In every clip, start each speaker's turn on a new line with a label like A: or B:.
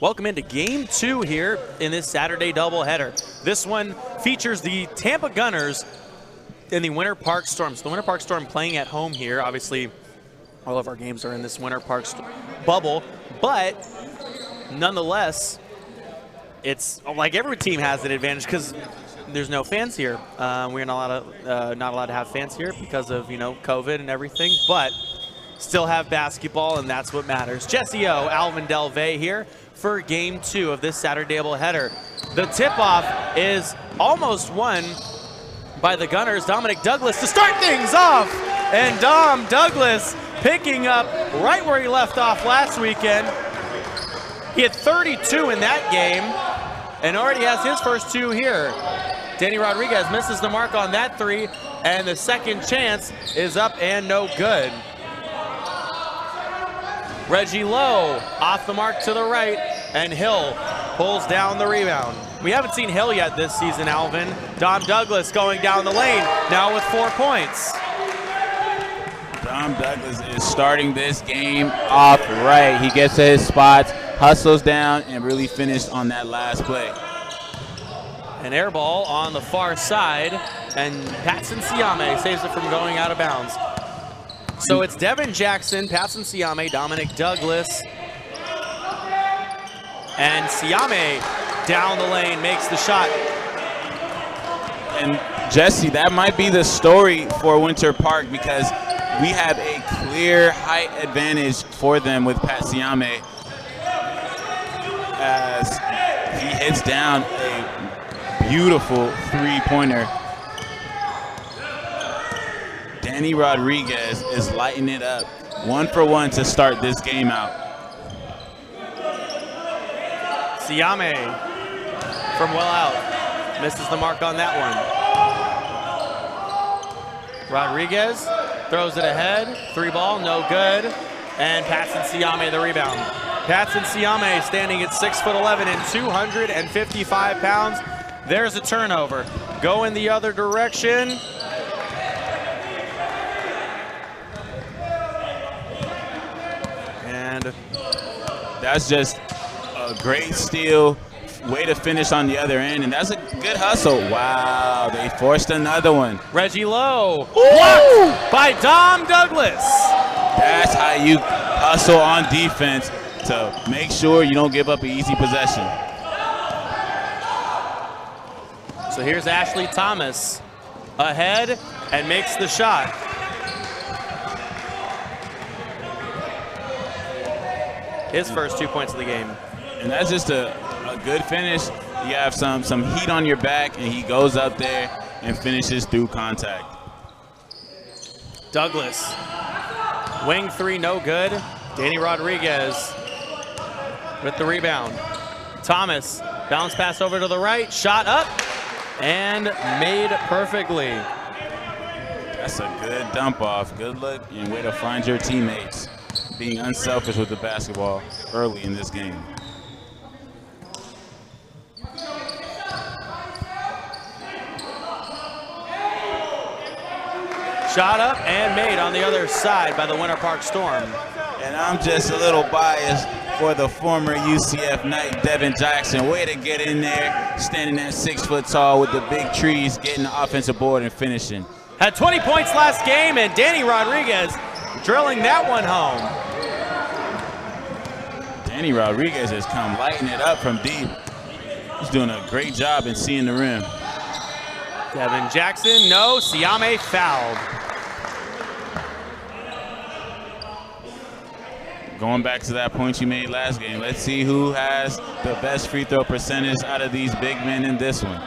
A: Welcome into Game 2 here in this Saturday doubleheader. This one features the Tampa Gunners and the Winter Park Storm. So the Winter Park Storm playing at home here. Obviously, all of our games are in this Winter Park bubble, but nonetheless, it's like every team has an advantage because there's no fans here. We're not allowed to have fans here because of COVID and everything, but still have basketball, and that's what matters. Jesse O, Alvin Delvey here for Game 2 of this Saturday doubleheader. The tip-off is almost won by the Gunners. Dominic Douglas to start things off, and Dom Douglas picking up right where he left off last weekend. He had 32 in that game and already has his first 2 here. Danny Rodriguez misses the mark on that 3, and the second chance is up and no good. Reggie Lowe off the mark to the right, and Hill pulls down the rebound. We haven't seen Hill yet this season, Alvin. Dom Douglas going down the lane, now with 4 points.
B: Dom Douglas is starting this game off right. He gets to his spots, hustles down, and really finished on that last play.
A: An air ball on the far side, and Patson Siame saves it from going out of bounds. So it's Devin Jackson, Patson Siame, Dominic Douglas, and Siame down the lane makes the shot.
B: And Jesse, that might be the story for Winter Park because we have a clear height advantage for them with Pat Siame as he hits down a beautiful three-pointer. Danny Rodriguez is lighting it up. 1 for 1 to start this game out.
A: Siame from well out. Misses the mark on that one. Rodriguez throws it ahead. 3 ball, no good. And Patson Siame the rebound. Patson Siame standing at 6'11" and 255 pounds. There's a turnover. Going the other direction. And
B: that's just a great steal, way to finish on the other end, and that's a good hustle. Wow, they forced another one.
A: Reggie Lowe blocked by Dom Douglas.
B: That's how you hustle on defense to make sure you don't give up an easy possession.
A: So here's Ashley Thomas ahead and makes the shot. His first 2 points of the game.
B: And that's just a good finish. You have some heat on your back, and he goes up there and finishes through contact.
A: Douglas, wing 3, no good. Danny Rodriguez with the rebound. Thomas, bounce pass over to the right, shot up, and made perfectly.
B: That's a good dump off. Good look and way to find your teammates. Being unselfish with the basketball early in this game.
A: Shot up and made on the other side by the Winter Park Storm.
B: And I'm just a little biased for the former UCF Knight, Devin Jackson. Way to get in there, standing at 6 foot tall with the big trees, getting the offensive board and finishing.
A: Had 20 points last game, and Danny Rodriguez drilling that one home.
B: Danny Rodriguez has come lighting it up from deep. He's doing a great job in seeing the rim.
A: Devin Jackson, no, Siame fouled.
B: Going back to that point you made last game, let's see who has the best free throw percentage out of these big men in this one.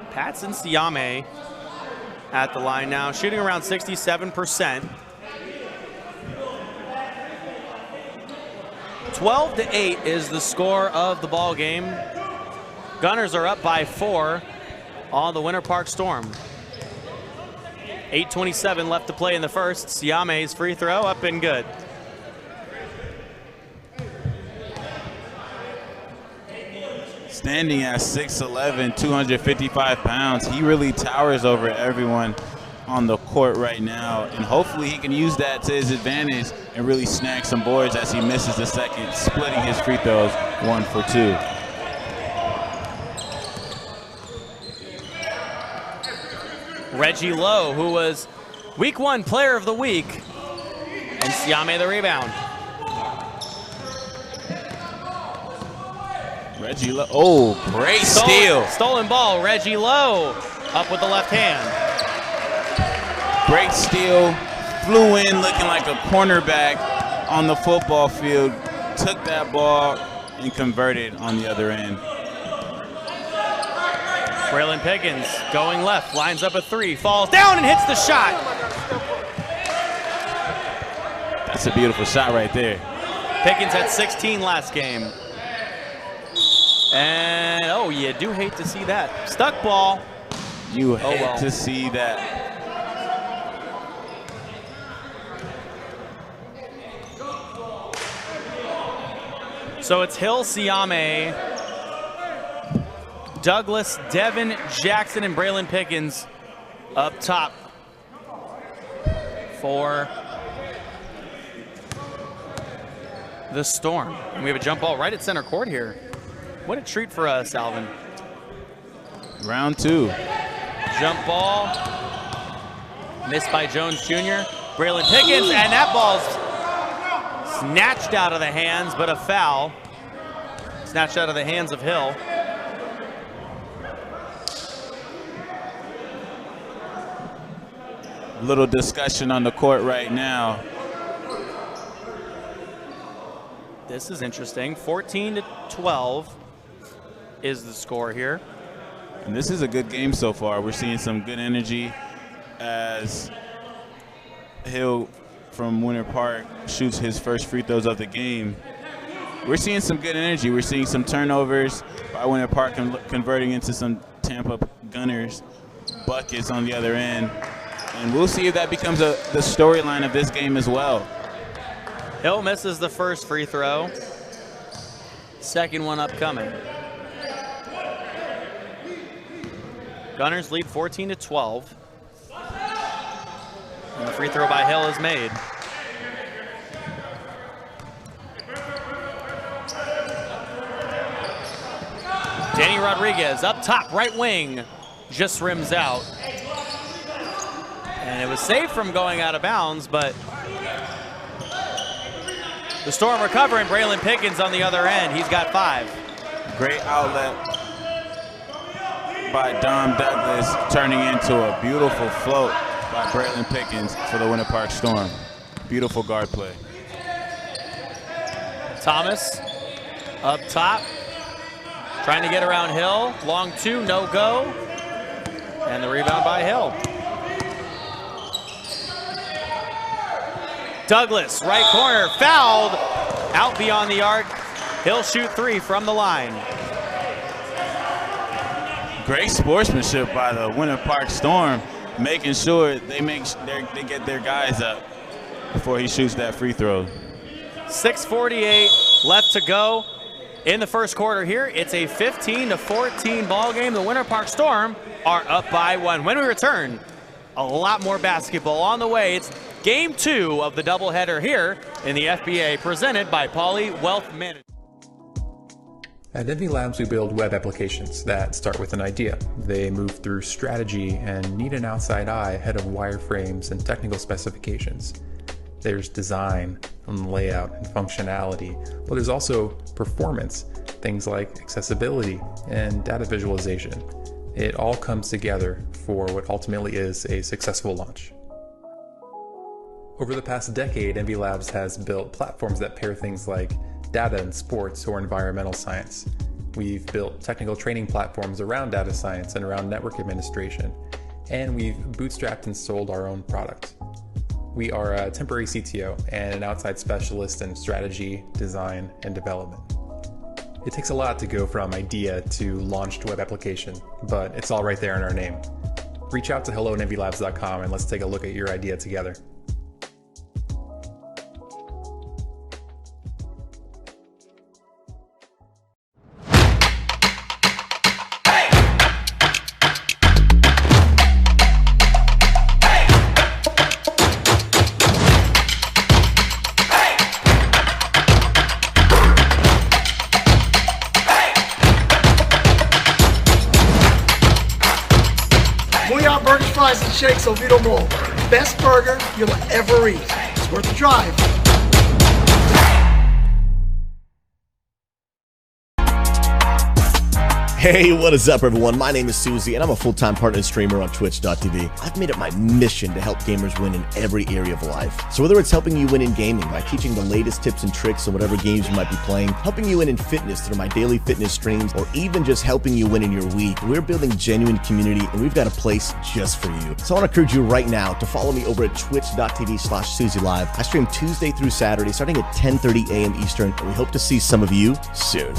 A: Patson Siame at the line now, shooting around 67%. 12-8 is the score of the ball game. Gunners are up by 4 on the Winter Park Storm. 8:27 left to play in the first. Siame's free throw up and good.
B: Standing at 6'11", 255 pounds, he really towers over everyone on the court right now, and hopefully he can use that to his advantage and really snag some boards as he misses the second, splitting his free throws 1 for 2.
A: Reggie Lowe, who was Week 1 Player of the Week, and Siame the rebound.
B: Reggie Lowe, oh, great steal.
A: Stolen ball, Reggie Lowe up with the left hand.
B: Great steal, flew in looking like a cornerback on the football field, took that ball and converted on the other end.
A: Braylon Pickens going left, lines up a 3, falls down and hits the shot.
B: That's a beautiful shot right there.
A: Pickens had 16 last game. And, oh, you do hate to see that. Stuck ball.
B: You hate to see that.
A: So it's Hill, Siame, Douglas, Devin, Jackson, and Braylon Pickens up top for the Storm. And we have a jump ball right at center court here. What a treat for us, Alvin.
B: Round 2.
A: Jump ball, missed by Jones Jr. Braylon Pickens, and that ball's snatched out of the hands, but a foul. Snatched out of the hands of Hill.
B: Little discussion on the court right now.
A: This is interesting. 14-12 is the score here.
B: And this is a good game so far. We're seeing some good energy as Hill from Winter Park shoots his first free throws of the game. We're seeing some good energy. We're seeing some turnovers by Winter Park converting into some Tampa Gunners buckets on the other end. And we'll see if that becomes the storyline of this game as well.
A: Hill misses the first free throw. Second one upcoming. Gunners lead 14-12. And the free throw by Hill is made. Danny Rodriguez up top, right wing, just rims out. And it was safe from going out of bounds, but the Storm recovering. Braylon Pickens on the other end. He's got 5.
B: Great outlet by Dom Douglas, turning into a beautiful float by Braylon Pickens for the Winter Park Storm. Beautiful guard play.
A: Thomas up top, trying to get around Hill. Long 2, no go. And the rebound by Hill. Douglas, right corner, fouled, out beyond the arc. He'll shoot 3 from the line.
B: Great sportsmanship by the Winter Park Storm, making sure they get their guys up before he shoots that free throw.
A: 6:48 left to go in the first quarter here. It's a 15-14 ball game. The Winter Park Storm are up by 1. When we return, a lot more basketball on the way. It's Game 2 of the doubleheader here in the FBA, presented by Poly Wealth Management.
C: At Envy Labs, we build web applications that start with an idea. They move through strategy and need an outside eye ahead of wireframes and technical specifications. There's design and layout and functionality, but there's also performance, things like accessibility and data visualization. It all comes together for what ultimately is a successful launch. Over the past decade, Envy Labs has built platforms that pair things like data and sports or environmental science. We've built technical training platforms around data science and around network administration, and we've bootstrapped and sold our own product. We are a temporary CTO and an outside specialist in strategy, design, and development. It takes a lot to go from idea to launched web application, but it's all right there in our name. Reach out to hello@envylabs.com and let's take a look at your idea together.
D: fries and shakes Oviedo Mall. Best burger you'll ever eat. It's worth the drive.
E: Hey, what is up, everyone? My name is Susie, and I'm a full-time partner streamer on Twitch.tv. I've made it my mission to help gamers win in every area of life. So whether it's helping you win in gaming by teaching the latest tips and tricks on whatever games you might be playing, helping you win in fitness through my daily fitness streams, or even just helping you win in your week, we're building genuine community, and we've got a place just for you. So I want to encourage you right now to follow me over at twitch.tv/SusieLive. I stream Tuesday through Saturday, starting at 10:30 a.m. Eastern, and we hope to see some of you soon.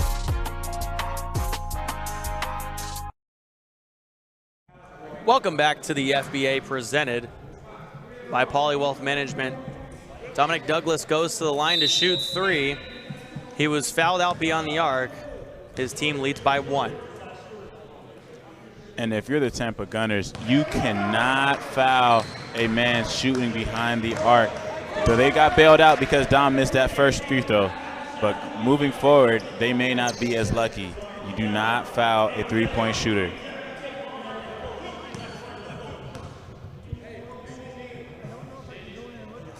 A: Welcome back to the FBA presented by Poly Wealth Management. Dominic Douglas goes to the line to shoot three. He was fouled out beyond the arc. His team leads by 1.
B: And if you're the Tampa Gunners, you cannot foul a man shooting behind the arc. So they got bailed out because Dom missed that first free throw. But moving forward, they may not be as lucky. You do not foul a three-point shooter.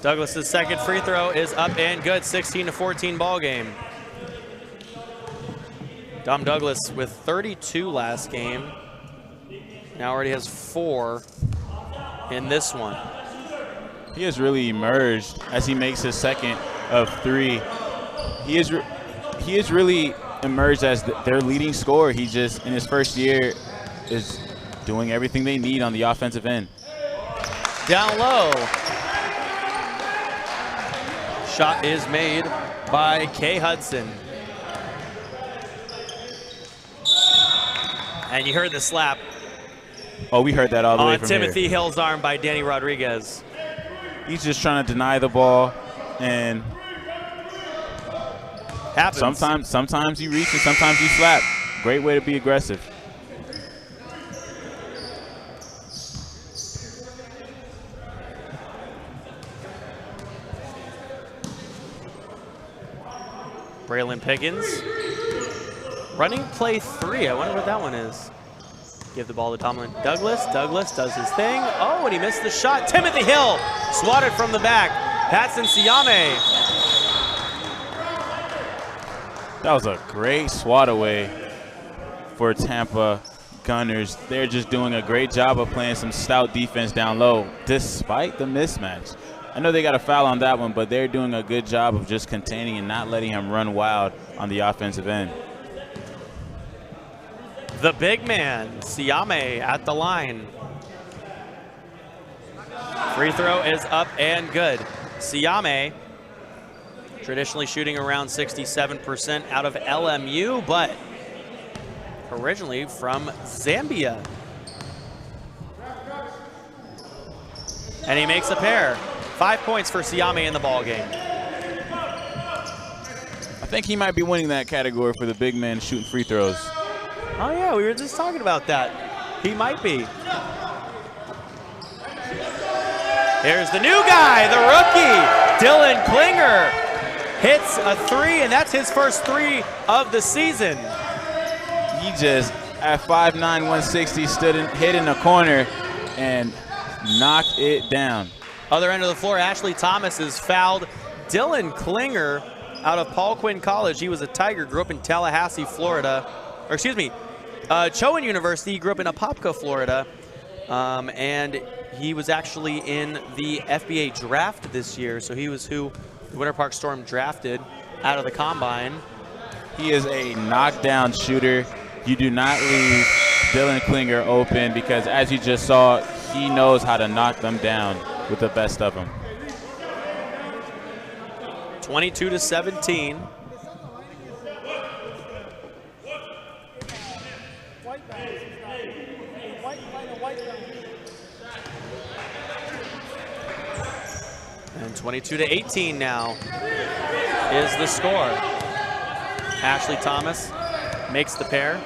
A: Douglas's second free throw is up and good. 16-14 ball game. Dom Douglas with 32 last game. Now already has 4 in this one.
B: He has really emerged as he makes his second of 3. He has really emerged as their leading scorer. He just, in his first year, is doing everything they need on the offensive end.
A: Down low. Shot is made by Kay Hudson. And you heard the slap.
B: Oh, we heard that all the way from
A: Timothy
B: here.
A: Hill's arm by Danny Rodriguez.
B: He's just trying to deny the ball, and
A: happens.
B: Sometimes you reach and sometimes you slap. Great way to be aggressive.
A: Braylon Pickens. Running play 3. I wonder what that one is. Give the ball to Tomlin. Douglas. Douglas does his thing. Oh, and he missed the shot. Timothy Hill swatted from the back. Patson Siame.
B: That was a great swat away for Tampa Gunners. They're just doing a great job of playing some stout defense down low, despite the mismatch. I know they got a foul on that one, but they're doing a good job of just containing and not letting him run wild on the offensive end.
A: The big man, Siame, at the line. Free throw is up and good. Siame, traditionally shooting around 67% out of LMU, but originally from Zambia. And he makes a pair. 5 points for Siame in the ball game.
B: I think he might be winning that category for the big man shooting free throws.
A: Oh yeah, we were just talking about that. He might be. Here's the new guy, the rookie, Dylan Klinger. Hits a 3, and that's his first 3 of the season.
B: He just, at 5'9", 160, hit in the corner and knocked it down.
A: Other end of the floor, Ashley Thomas is fouled. Dylan Klinger out of Paul Quinn College. He was a Tiger, grew up in Tallahassee, Florida. Or excuse me, Chowan University. He grew up in Apopka, Florida. And he was actually in the FBA draft this year. So he was who the Winter Park Storm drafted out of the combine.
B: He is a knockdown shooter. You do not leave Dylan Klinger open because, as you just saw, he knows how to knock them down with the best of them.
A: 22-17. And 22-18 now is the score. Ashley Thomas makes the pair.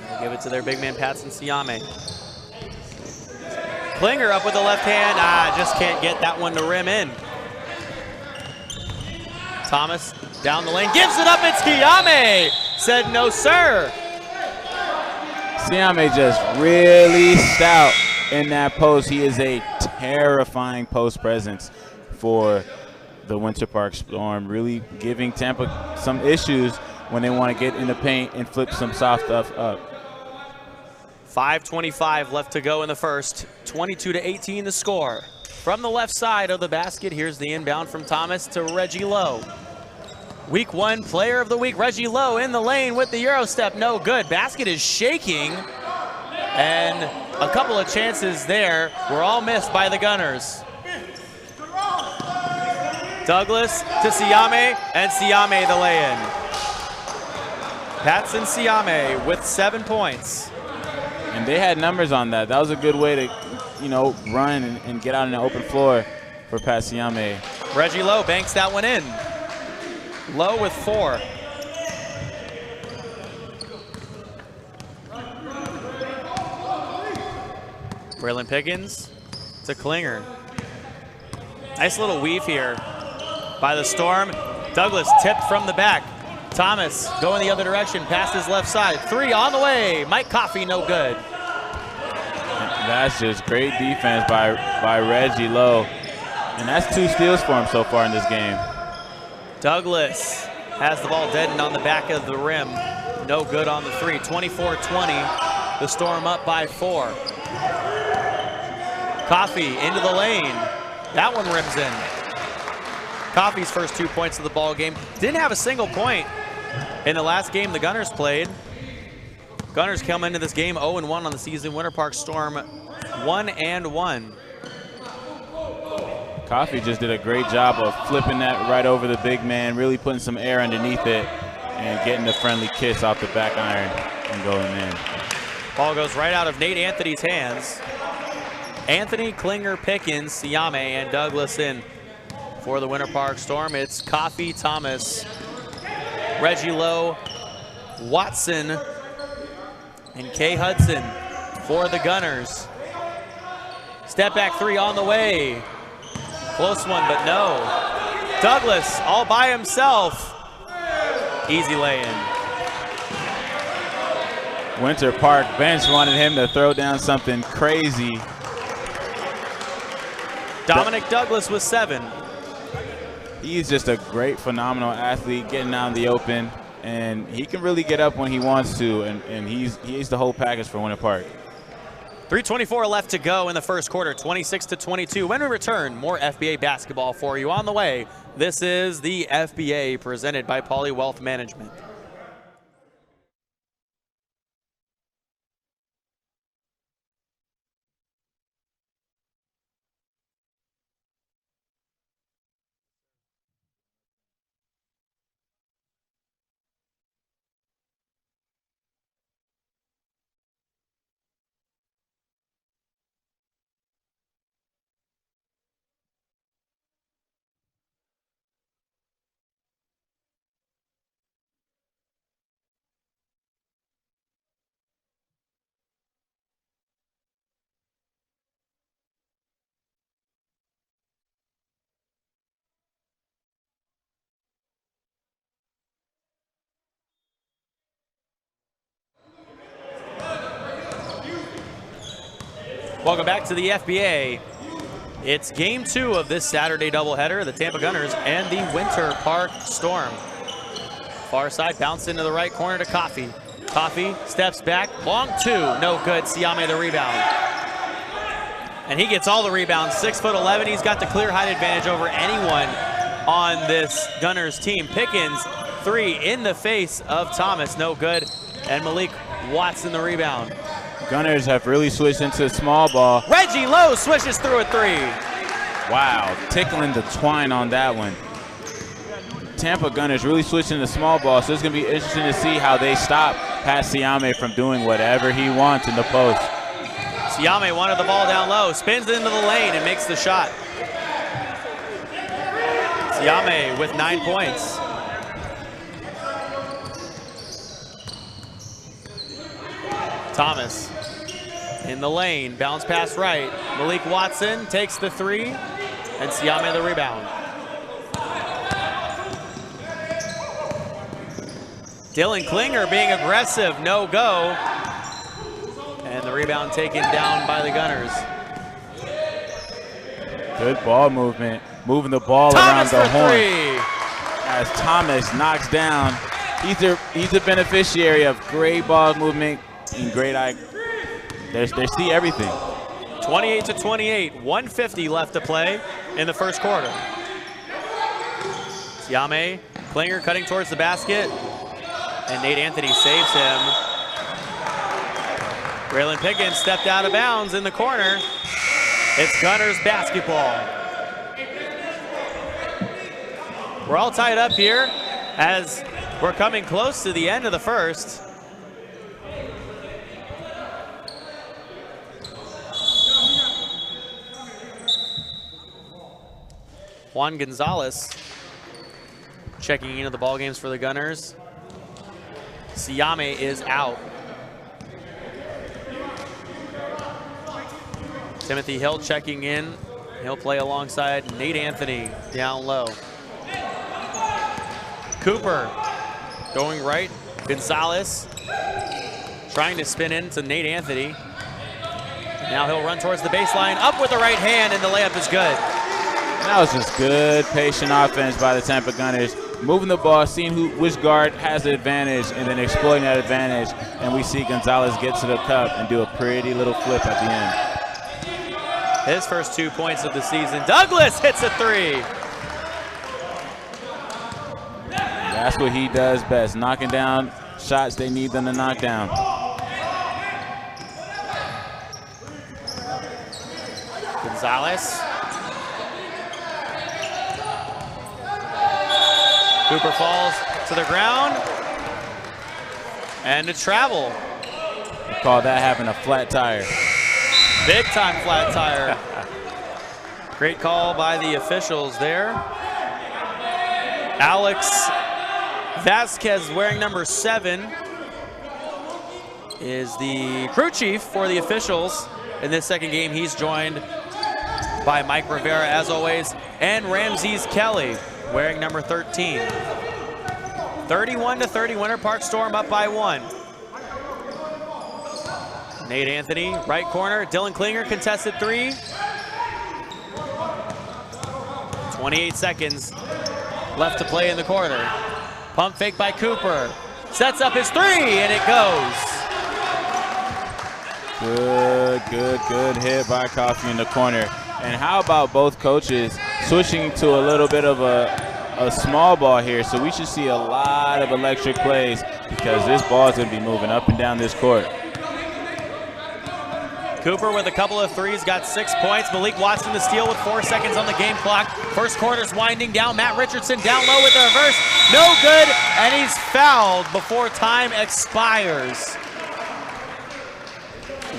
A: They'll give it to their big man, Patson Siame. Klinger up with the left hand. Just can't get that one to rim in. Thomas down the lane, gives it up, it's Siame. Said no, sir.
B: Siame just really stout in that post. He is a terrifying post presence for the Winter Park Storm, really giving Tampa some issues when they want to get in the paint and flip some soft stuff up.
A: 5:25 left to go in the first. 22-18 the score. From the left side of the basket, here's the inbound from Thomas to Reggie Lowe. Week 1 player of the week, Reggie Lowe in the lane with the Euro step, no good. Basket is shaking, and a couple of chances there were all missed by the Gunners. Douglas to Siame, and Siame the lay-in. Patson Siame with 7 points.
B: And they had numbers on that. That was a good way to, you know, run and get out on the open floor for Pat Siame.
A: Reggie Lowe banks that one in. Lowe with 4. Braylon Pickens to Klinger. Nice little weave here by the Storm. Douglas tipped from the back. Thomas going the other direction, past his left side. 3 on the way. Mike Coffey, no good.
B: That's just great defense by Reggie Lowe. And that's 2 steals for him so far in this game.
A: Douglas has the ball deadened on the back of the rim. No good on the 3. 24-20. The Storm up by 4. Coffey into the lane. That one rims in. Coffey's first 2 points of the ball game. Didn't have a single point in the last game the Gunners played. Gunners come into this game 0-1 on the season. Winter Park Storm 1-1.
B: Coffey just did a great job of flipping that right over the big man, really putting some air underneath it and getting the friendly kiss off the back iron and going in.
A: Ball goes right out of Nate Anthony's hands. Anthony, Klinger, Pickens, Siame, and Douglas in for the Winter Park Storm. It's Coffey, Thomas, Reggie Lowe, Watson, and Kay Hudson for the Gunners. Step back 3 on the way. Close one, but no. Douglas all by himself. Easy lay-in.
B: Winter Park bench wanted him to throw down something crazy.
A: Dominic Douglas with 7.
B: He's just a great, phenomenal athlete, getting out in the open, and he can really get up when he wants to, and he's the whole package for Winter Park.
A: 3:24 left to go in the first quarter, 26-22. When we return, more FBA basketball for you on the way. This is the FBA presented by Poly Wealth Management. Welcome back to the FBA. It's game 2 of this Saturday doubleheader, the Tampa Gunners and the Winter Park Storm. Far side, bounce into the right corner to Coffey. Coffey steps back, long 2, no good. Siame the rebound. And he gets all the rebounds, 6'11". He's got the clear height advantage over anyone on this Gunners team. Pickens, 3 in the face of Thomas, no good. And Malik Watson the rebound.
B: Gunners have really switched into small ball.
A: Reggie Lowe swishes through a 3.
B: Wow, tickling the twine on that one. Tampa Gunners really switched into small ball, so it's going to be interesting to see how they stop Pat Siame from doing whatever he wants in the post.
A: Siame wanted the ball down low, spins into the lane and makes the shot. Siame with 9 points. Thomas in the lane, bounce pass right. Malik Watson takes the 3, and Siame the rebound. Dylan Klinger being aggressive, no go. Rebound taken down by the Gunners.
B: Good ball movement. Moving the ball
A: Thomas
B: around the
A: for
B: horn.
A: three.
B: As Thomas knocks down. He's a beneficiary of great ball movement and great eye. They see everything.
A: 28-28, 150 left to play in the first quarter. Siame Klinger cutting towards the basket, and Nate Anthony saves him. Braylon Pickens stepped out of bounds in the corner. It's Gunners basketball. We're all tied up here as we're coming close to the end of the first. Juan Gonzalez checking into the ball games for the Gunners. Siame is out. Timothy Hill checking in. He'll play alongside Nate Anthony down low. Cooper going right. Gonzalez trying to spin into Nate Anthony. Now he'll run towards the baseline, up with the right hand, and the layup is good.
B: That was just good, patient offense by the Tampa Gunners. Moving the ball, seeing which guard has the advantage, and then exploiting that advantage. And we see Gonzalez get to the cup and do a pretty little flip at the end.
A: His first 2 points of the season. Douglas hits a three.
B: That's what he does best, knocking down shots they need them to knock down.
A: Gonzalez. Cooper falls to the ground. And to travel.
B: We call that having a flat tire.
A: Big time flat tire. Great call by the officials there. Alex Vasquez, wearing number 7, is the crew chief for the officials. In this second game, he's joined by Mike Rivera, as always, and Ramses Kelly, wearing number 13. 31-30, Winter Park Storm up by 1. Nate Anthony, right corner. Dylan Klinger, contested three. 28 seconds left to play in the quarter. Pump fake by Cooper. Sets up his three, and it goes.
B: Good hit by Coffey in the corner. And how about both coaches switching to a little bit of a small ball here? So we should see a lot of electric plays because this ball is going to be moving up and down this court.
A: Cooper with a couple of threes, got 6 points. Malik Watson the steal with 4 seconds on the game clock. First quarter's winding down. Matt Richardson down low with the reverse. No good, and he's fouled before time expires.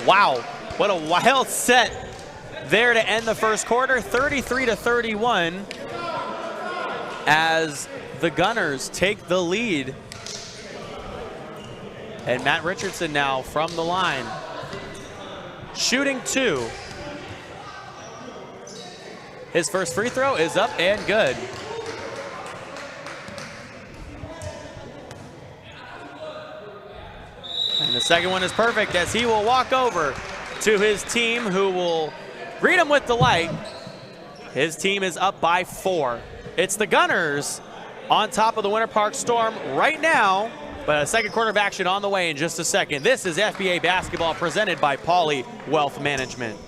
A: Wow, what a wild set there to end the first quarter. 33-31 as the Gunners take the lead. And Matt Richardson now from the line. Shooting 2. His first free throw is up and good. And the second one is perfect as he will walk over to his team, who will greet him with delight. His team is up by 4. It's the Gunners on top of the Winter Park Storm right now. But a second quarter of action on the way in just a second. This is FBA basketball presented by Pauley Wealth Management.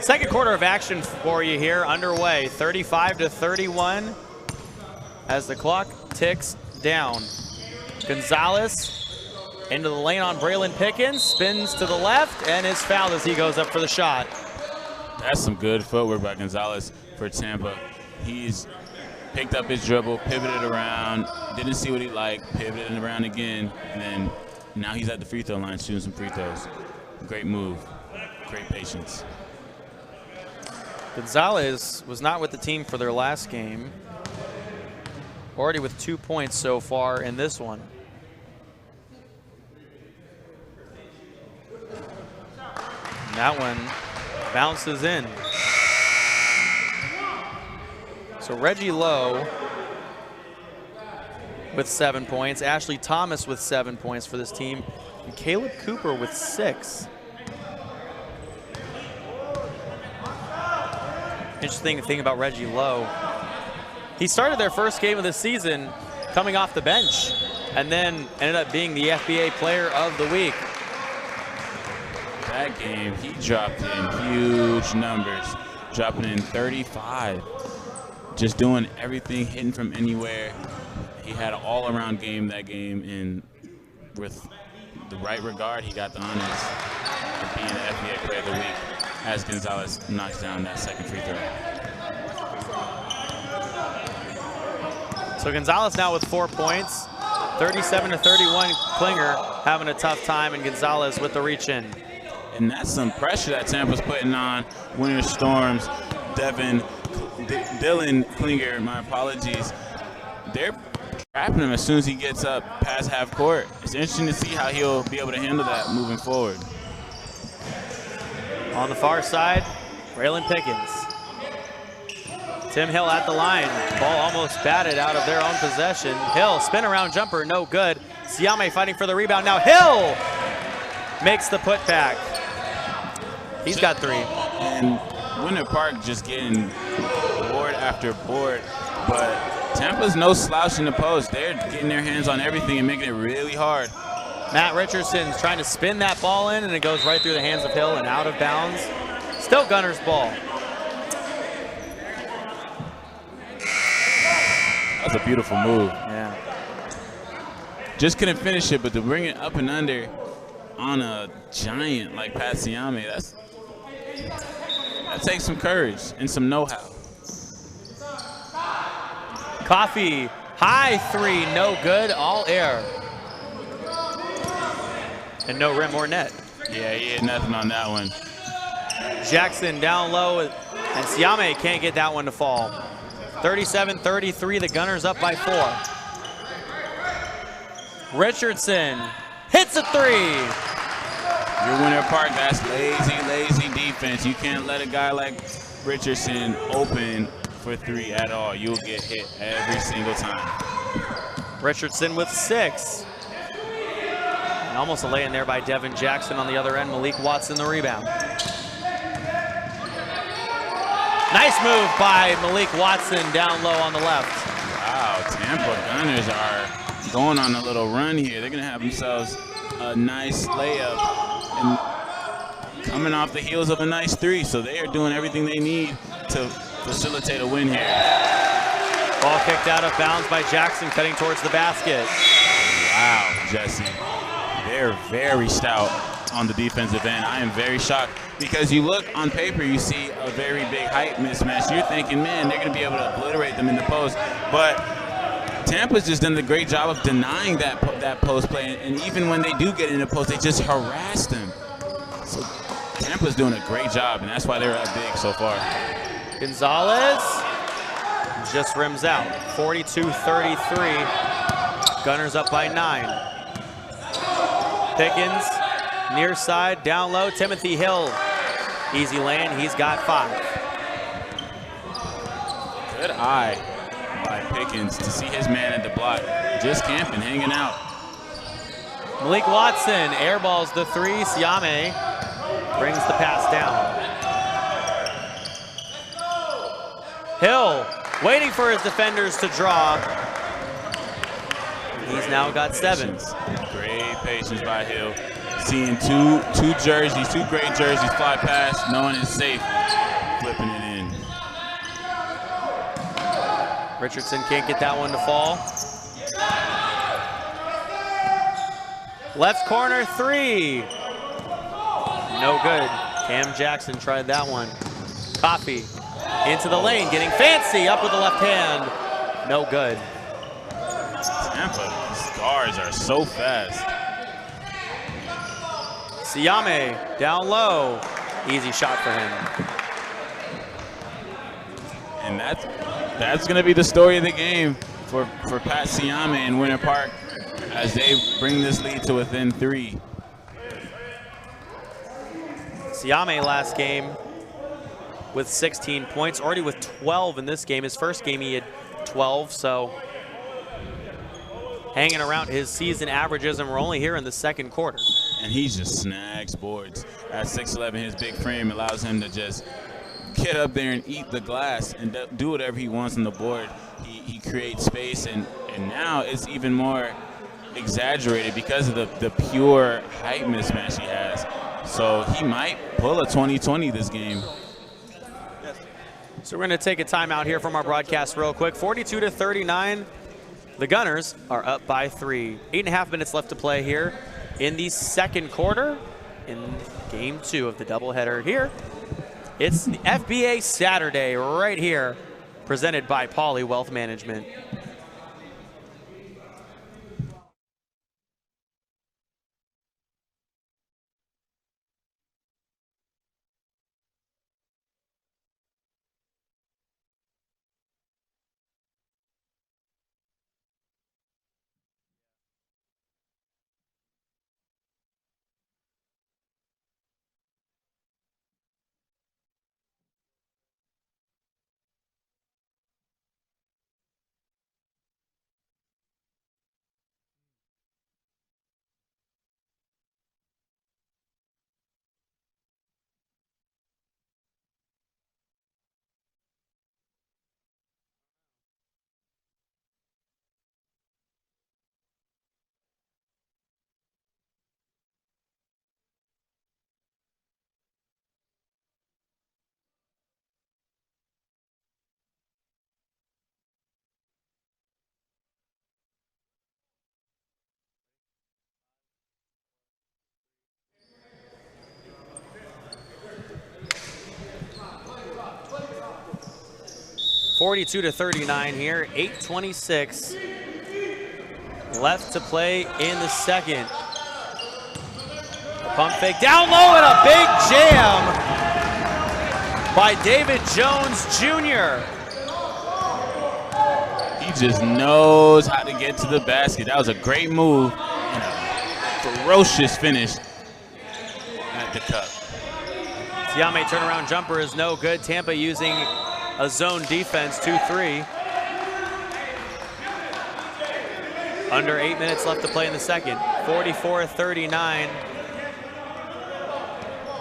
A: Second quarter of action for you here, underway, 35-31 as the clock ticks down. Gonzalez into the lane on Braylon Pickens, spins to the left, and is fouled as he goes up for the shot.
B: That's some good footwork by Gonzalez for Tampa. He's picked up his dribble, pivoted around, didn't see what he liked, pivoted around again, and then now he's at the free throw line shooting some free throws. Great move, great patience.
A: Gonzalez was not with the team for their last game. Already with 2 points so far in this one. And that one bounces in. So Reggie Lowe with 7 points. Ashley Thomas with 7 points for this team. And Caleb Cooper with 6. Interesting thing about Reggie Lowe. He started their first game of the season coming off the bench and then ended up being the FBA Player of the Week.
B: That game, he dropped in huge numbers, dropping in 35. Just doing everything, hitting from anywhere. He had an all-around game that game, and with the right regard, he got the honors of being the FBA Player of the Week as Gonzalez knocks down that second free throw.
A: So Gonzalez now with 4 points, 37-31. Klinger having a tough time, and Gonzalez with the reach in.
B: And that's some pressure that Tampa's putting on Winter Storm's Dylan Klinger, my apologies. They're trapping him as soon as he gets up past half court. It's interesting to see how he'll be able to handle that moving forward.
A: On the far side, Braylon Pickens. Tim Hill at the line. Ball almost batted out of their own possession. Hill, spin around jumper, no good. Siame fighting for the rebound. Now Hill makes the putback. He's got 3.
B: And Winter Park just getting board after board, but Tampa's no slouch in the post. They're getting their hands on everything and making it really hard.
A: Matt Richardson's trying to spin that ball in, and it goes right through the hands of Hill and out of bounds. Still Gunner's ball.
B: That's a beautiful move.
A: Yeah.
B: Just couldn't finish it, but to bring it up and under on a giant like Pat Siame, that takes some courage and some know-how.
A: Coffee, high 3, no good, all air. And no rim or net.
B: Yeah, he had nothing on that one.
A: Jackson down low, and Siame can't get that one to fall. 37-33, the Gunners up by 4. Richardson hits a 3.
B: Your Winter Park, that's lazy defense. You can't let a guy like Richardson open for 3 at all. You'll get hit every single time.
A: Richardson with 6. And almost a lay-in there by Devin Jackson on the other end. Malik Watson the rebound. Nice move by Malik Watson down low on the left.
B: Wow, Tampa Gunners are going on a little run here. They're going to have themselves a nice layup and coming off the heels of a nice 3. So they are doing everything they need to facilitate a win here.
A: Ball kicked out of bounds by Jackson, cutting towards the basket.
B: Wow, Jesse. They're very stout on the defensive end. I am very shocked because you look on paper, you see a very big height mismatch. You're thinking, man, they're going to be able to obliterate them in the post. But Tampa's just done a great job of denying that post play. And even when they do get in the post, they just harass them. So Tampa's doing a great job, and that's why they're up big so far.
A: Gonzalez just rims out. 42-33. Gunners up by 9. Pickens, near side, down low. Timothy Hill, easy lane. He's got 5.
B: Good eye by Pickens to see his man at the block. Just camping, hanging out.
A: Malik Watson airballs the 3. Siame brings the pass down. Hill waiting for his defenders to draw. He's now got 7.
B: Great patience by Hill. Seeing two jerseys, two great jerseys fly past, knowing it's safe, flipping it in.
A: Richardson can't get that one to fall. Left corner three. No good. Cam Jackson tried that one. Coffee into the lane, getting fancy, up with the left hand. No good.
B: Tampa's guards are so fast.
A: Siame down low. Easy shot for him.
B: And that's going to be the story of the game for Pat Siame and Winter Park as they bring this lead to within 3.
A: Siame last game with 16 points, already with 12 in this game. His first game he had 12, so hanging around his season averages, and we're only here in the second quarter.
B: And he just snags boards. At 6'11", his big frame allows him to just get up there and eat the glass and do whatever he wants on the board. He creates space, and now it's even more exaggerated because of the pure height mismatch he has. So he might pull a 20-20 this game.
A: So we're going to take a timeout here from our broadcast real quick. 42-39. The Gunners are up by 3. 8.5 minutes left to play here in the second quarter in game 2 of the doubleheader here. It's the FBA Saturday right here, presented by Pauley Wealth Management. (42-39) here, 8:26 left to play in the second. Pump fake down low and a big jam by David Jones Jr.
B: He just knows how to get to the basket. That was a great move and a ferocious finish at the cup.
A: Siame turnaround jumper is no good. Tampa using a zone defense, 2-3. Under 8 minutes left to play in the second. 44-39.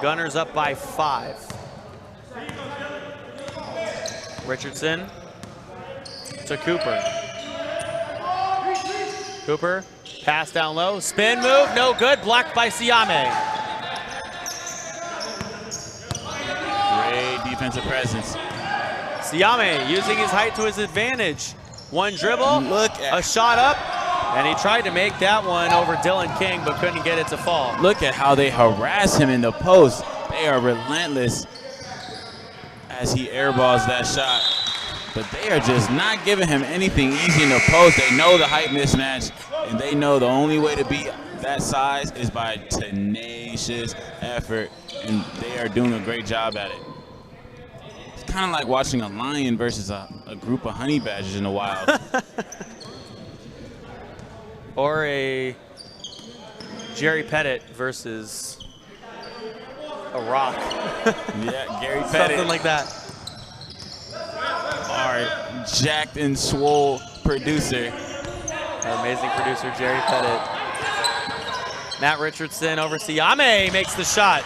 A: Gunners up by 5. Richardson to Cooper. Cooper, pass down low, spin move, no good, blocked by Siame.
B: Great defensive presence.
A: Siame using his height to his advantage. One dribble,
B: Look at
A: a shot up, and he tried to make that one over Dylan King, but couldn't get it to fall.
B: Look at how they harass him in the post. They are relentless as he airballs that shot. But they are just not giving him anything easy in the post. They know the height mismatch, and they know the only way to beat that size is by tenacious effort, and they are doing a great job at it. It's kind of like watching a lion versus a group of honey badgers in the wild.
A: Or a Jerry Pettit versus a rock.
B: Yeah, Gary Pettit.
A: Something like that.
B: Our jacked and swole producer.
A: Our amazing producer, Jerry Pettit. Matt Richardson over Siame makes the shot.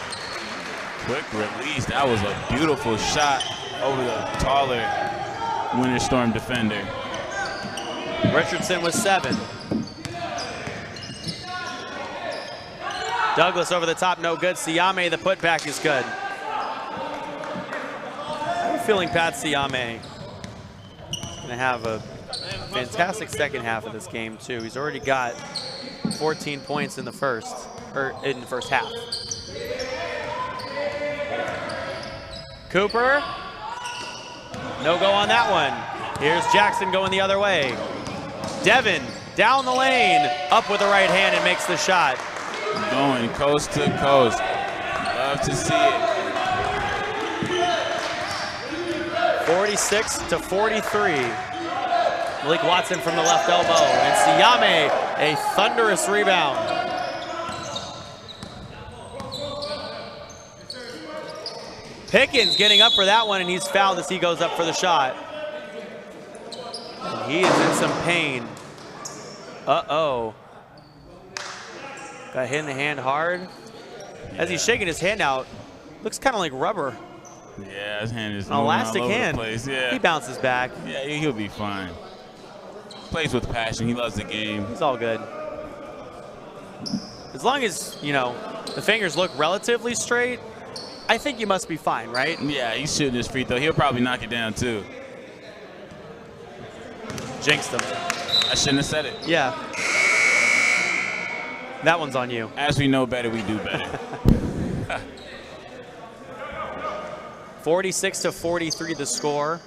B: Quick release. That was a beautiful shot over the taller Winter Storm defender.
A: Richardson with 7. Douglas over the top, no good. Siame, the putback is good. I'm feeling Pat Siame is going to have a fantastic second half of this game, too. He's already got 14 points in the first half. Cooper, no go on that one. Here's Jackson going the other way. Devin down the lane, up with the right hand and makes the shot.
B: Going coast to coast. Love to see it.
A: 46-43. Malik Watson from the left elbow, and Siame, a thunderous rebound. Pickens getting up for that one, and he's fouled as he goes up for the shot. And he is in some pain. Uh-oh. Got hit in the hand hard. As he's shaking his hand out, looks kind of like rubber.
B: Yeah, his hand is
A: an elastic
B: all over
A: hand.
B: the place. Yeah.
A: He bounces back.
B: Yeah, he'll be fine. Plays with passion. He loves the game.
A: It's all good. As long as, you know, the fingers look relatively straight, I think you must be fine, right?
B: Yeah, he's shooting his free throw. He'll probably knock it down, too.
A: Jinxed him.
B: I shouldn't have said it.
A: Yeah. That one's on you.
B: As we know better, we do better.
A: 46-43 the score.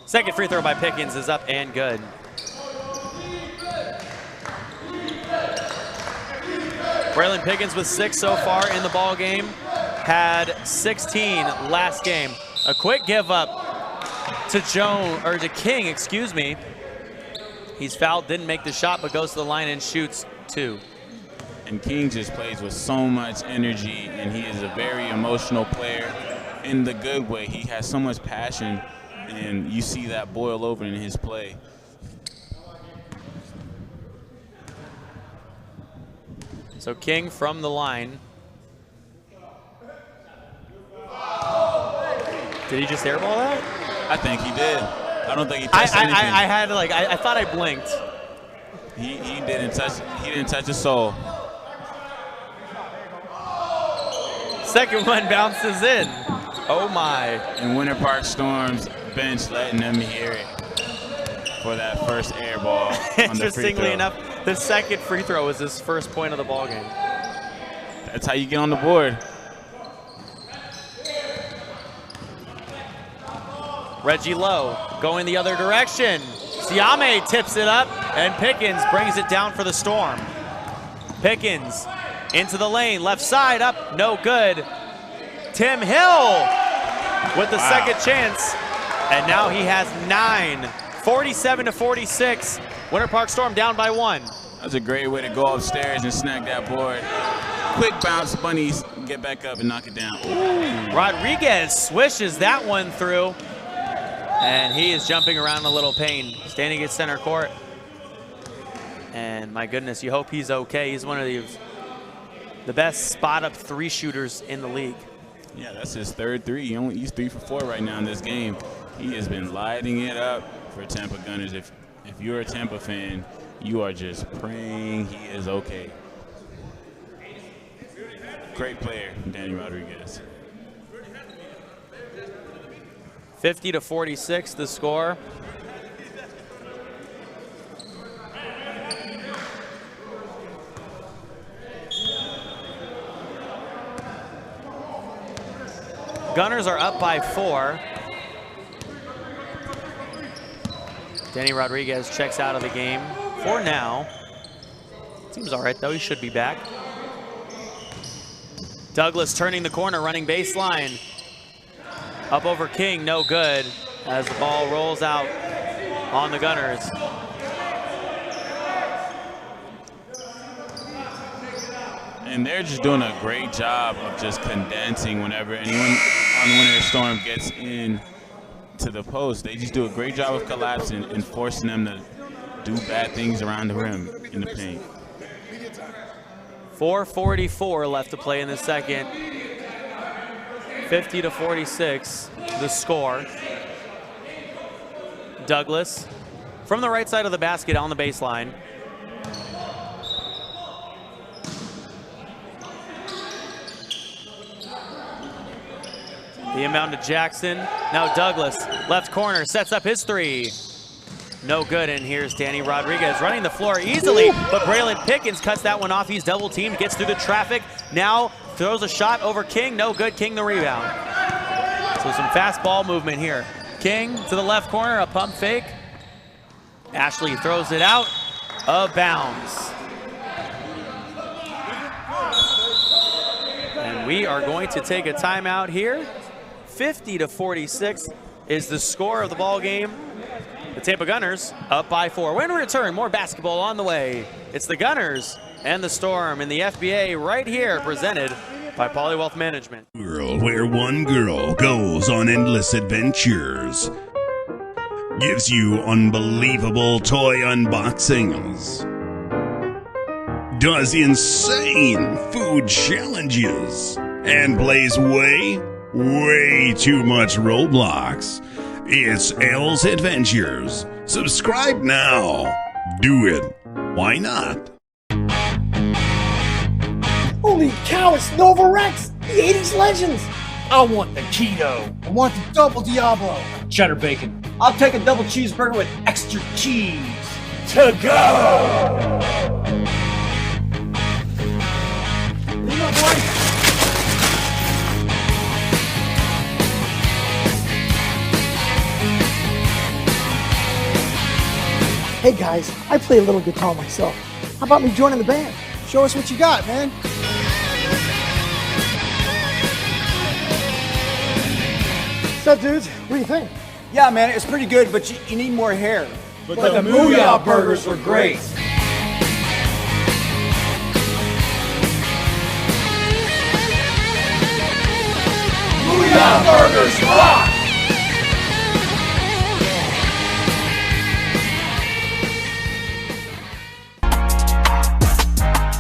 A: Second free throw by Pickens is up and good. Braylon Pickens with 6 so far in the ball game. Had 16 last game. A quick give up to to King, excuse me. He's fouled, didn't make the shot, but goes to the line and shoots 2.
B: And King just plays with so much energy, and he is a very emotional player in the good way. He has so much passion, and you see that boil over in his play.
A: So King from the line. Did he just airball that?
B: I think he did. I don't think he touched anything.
A: I had like I thought I blinked.
B: He didn't touch the soul.
A: Second one bounces in. Oh my.
B: And Winter Park Storm's bench letting them hear it for that first air ball.
A: Interestingly enough, the second free throw was his first point of the ball game.
B: That's how you get on the board.
A: Reggie Lowe going the other direction. Siame tips it up, and Pickens brings it down for the Storm. Pickens into the lane, left side up, no good. Tim Hill with the second chance, and now he has 9. 47-46. Winter Park Storm down by 1.
B: That's a great way to go upstairs and snag that board. Quick bounce, bunnies, get back up and knock it down.
A: Ooh. Rodriguez swishes that one through. And he is jumping around a little pain, standing at center court. And my goodness, you hope he's okay. He's one of the best spot-up 3 shooters in the league.
B: Yeah, that's his third 3. He's 3 for 4 right now in this game. He has been lighting it up for Tampa Gunners. If you're a Tampa fan, you are just praying he is okay. Great player, Danny Rodriguez.
A: 50-46 the score. Gunners are up by 4. Danny Rodriguez checks out of the game for now. Seems all right though, he should be back. Douglas turning the corner, running baseline. Up over King, no good, as the ball rolls out on the Gunners.
B: And they're just doing a great job of just condensing whenever anyone on Winter Storm gets in to the post. They just do a great job of collapsing and forcing them to do bad things around the rim in the paint.
A: 4:44 left to play in the second. 50-46, the score. Douglas from the right side of the basket on the baseline. The inbound to Jackson. Now Douglas, left corner, sets up his three. No good, and here's Danny Rodriguez running the floor easily, but Braylon Pickens cuts that one off. He's double teamed, gets through the traffic. Now throws a shot over King, no good. King the rebound. So some fast ball movement here. King to the left corner, a pump fake. Ashley throws it out of bounds. And we are going to take a timeout here. 50-46 is the score of the ball game. The Tampa Gunners up by 4. When we return, more basketball on the way. It's the Gunners and the Storm in the FBA right here, presented by Poly Wealth Management.
F: World where one girl goes on endless adventures, gives you unbelievable toy unboxings, does insane food challenges, and plays way too much Roblox. It's Elle's Adventures. Subscribe now. Do it. Why not?
D: Holy cow, it's Nova Rex, the 80s legends. I want the keto. I want the double Diablo.
G: Cheddar bacon. I'll take a double cheeseburger with extra cheese.
D: To go! Leave my boy. Hey guys, I play a little guitar myself. How about me joining the band? Show us what you got, man. What's up, dudes? What do you think?
G: Yeah, man, it's pretty good, but you need more hair.
D: But the Booyah burgers were great. Booyah burgers rock!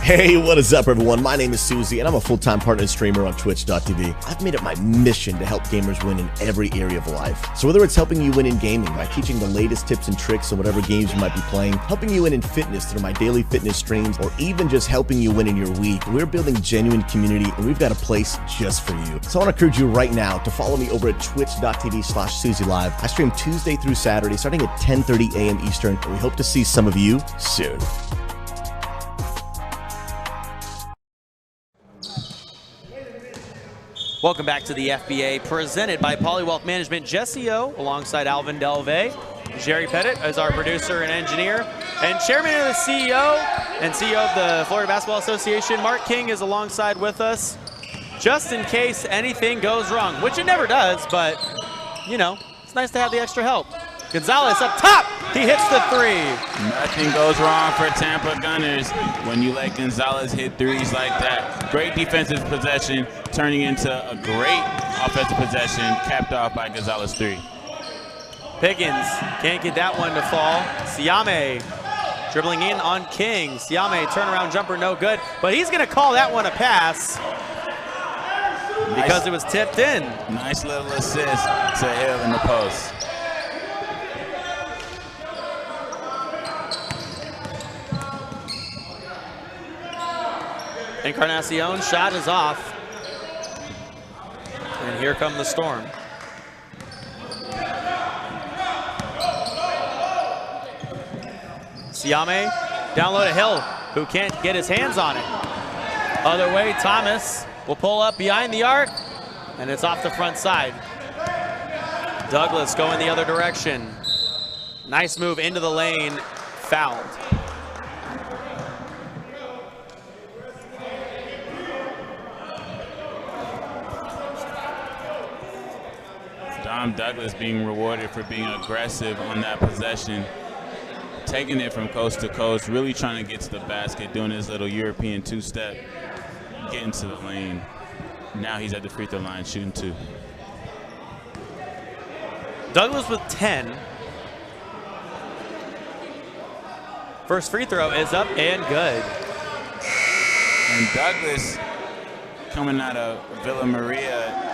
E: Hey, what is up, everyone? My name is Susie, and I'm a full-time partner and streamer on Twitch.tv. I've made it my mission to help gamers win in every area of life. So whether it's helping you win in gaming by teaching the latest tips and tricks on whatever games you might be playing, helping you win in fitness through my daily fitness streams, or even just helping you win in your week, we're building genuine community, and we've got a place just for you. So I want to encourage you right now to follow me over at twitch.tv/SusieLive. I stream Tuesday through Saturday, starting at 10:30 a.m. Eastern, and we hope to see some of you soon.
A: Welcome back to the FBA, presented by Poly Wealth Management. Jesse O, alongside Alvin Delvey. Jerry Pettit is our producer and engineer. And chairman of the CEO and CEO of the Florida Basketball Association, Mark King, is alongside with us, just in case anything goes wrong, which it never does, but, you know, it's nice to have the extra help. Gonzalez up top, he hits the three.
B: Nothing goes wrong for Tampa Gunners when you let Gonzalez hit threes like that. Great defensive possession, turning into a great offensive possession, capped off by Gonzalez three.
A: Pickens can't get that one to fall. Siame dribbling in on King. Siame turnaround jumper, no good, but he's gonna call that one a pass because it was tipped in.
B: Nice little assist to Hill in the post.
A: Encarnacion shot is off. And here come the Storm. Siame down low to Hill, who can't get his hands on it. Other way, Thomas will pull up behind the arc, and it's off the front side. Douglas going the other direction. Nice move into the lane, fouled.
B: Douglas being rewarded for being aggressive on that possession, taking it from coast to coast, really trying to get to the basket, doing his little European two-step, getting to the lane. Now he's at the free throw line shooting two.
A: Douglas with 10. First free throw is up and good.
B: And Douglas, coming out of Villa Maria,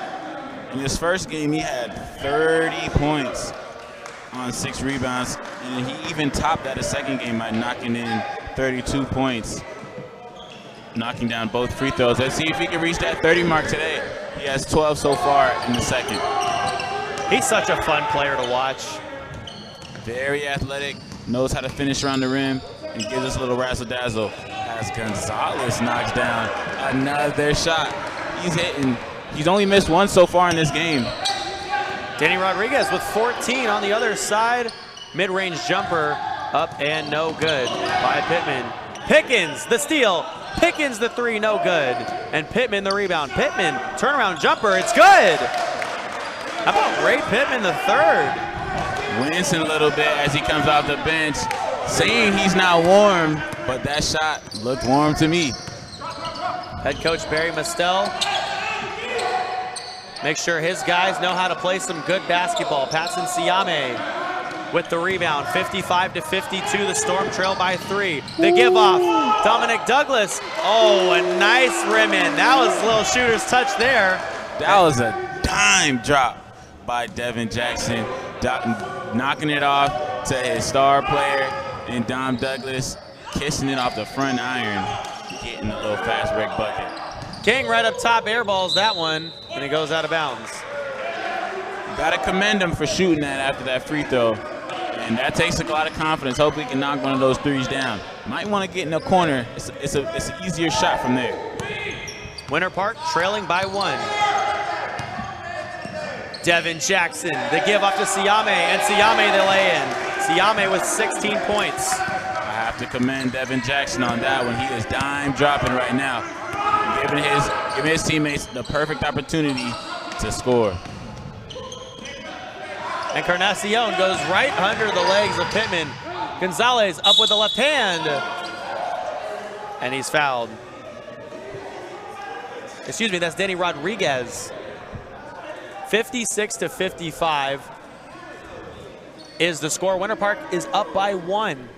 B: in his first game, he had 30 points on 6 rebounds. And he even topped that a second game by knocking in 32 points, knocking down both free throws. Let's see if he can reach that 30 mark today. He has 12 so far in the second.
A: He's such a fun player to watch.
B: Very athletic, knows how to finish around the rim, and gives us a little razzle-dazzle as Gonzalez knocks down another shot. He's hitting. He's only missed one so far in this game.
A: Danny Rodriguez with 14 on the other side. Mid-range jumper up and no good by Pittman. Pickens, the steal. Pickens, the three, no good. And Pittman, the rebound. Pittman, turnaround jumper, it's good. How about Ray Pittman, the third?
B: Wincing a little bit as he comes off the bench, saying he's not warm, but that shot looked warm to me.
A: Head coach Barry Mestel makes sure his guys know how to play some good basketball. Patson Siame with the rebound, 55-52. The Storm trail by 3. The give off, Dominic Douglas. Oh, a nice rim in. That was a little shooter's touch there.
B: That was a dime drop by Devin Jackson, knocking it off to his star player, and Dom Douglas kissing it off the front iron, getting a little fast break bucket.
A: King right up top airballs that one, and it goes out of bounds.
B: Got to commend him for shooting that after that free throw, and that takes a lot of confidence. Hopefully he can knock one of those threes down. Might want to get in the corner. It's an easier shot from there.
A: Winter Park trailing by 1. Devin Jackson, the give off to Siame, and Siame the lay-in. Siame with 16 points.
B: I have to commend Devin Jackson on that one. He is dime dropping right now, giving his teammates the perfect opportunity to score.
A: And Carnacion goes right under the legs of Pittman. Gonzalez up with the left hand, and he's fouled. Excuse me, that's Danny Rodriguez. 56-55 is the score. Winter Park is up by 1.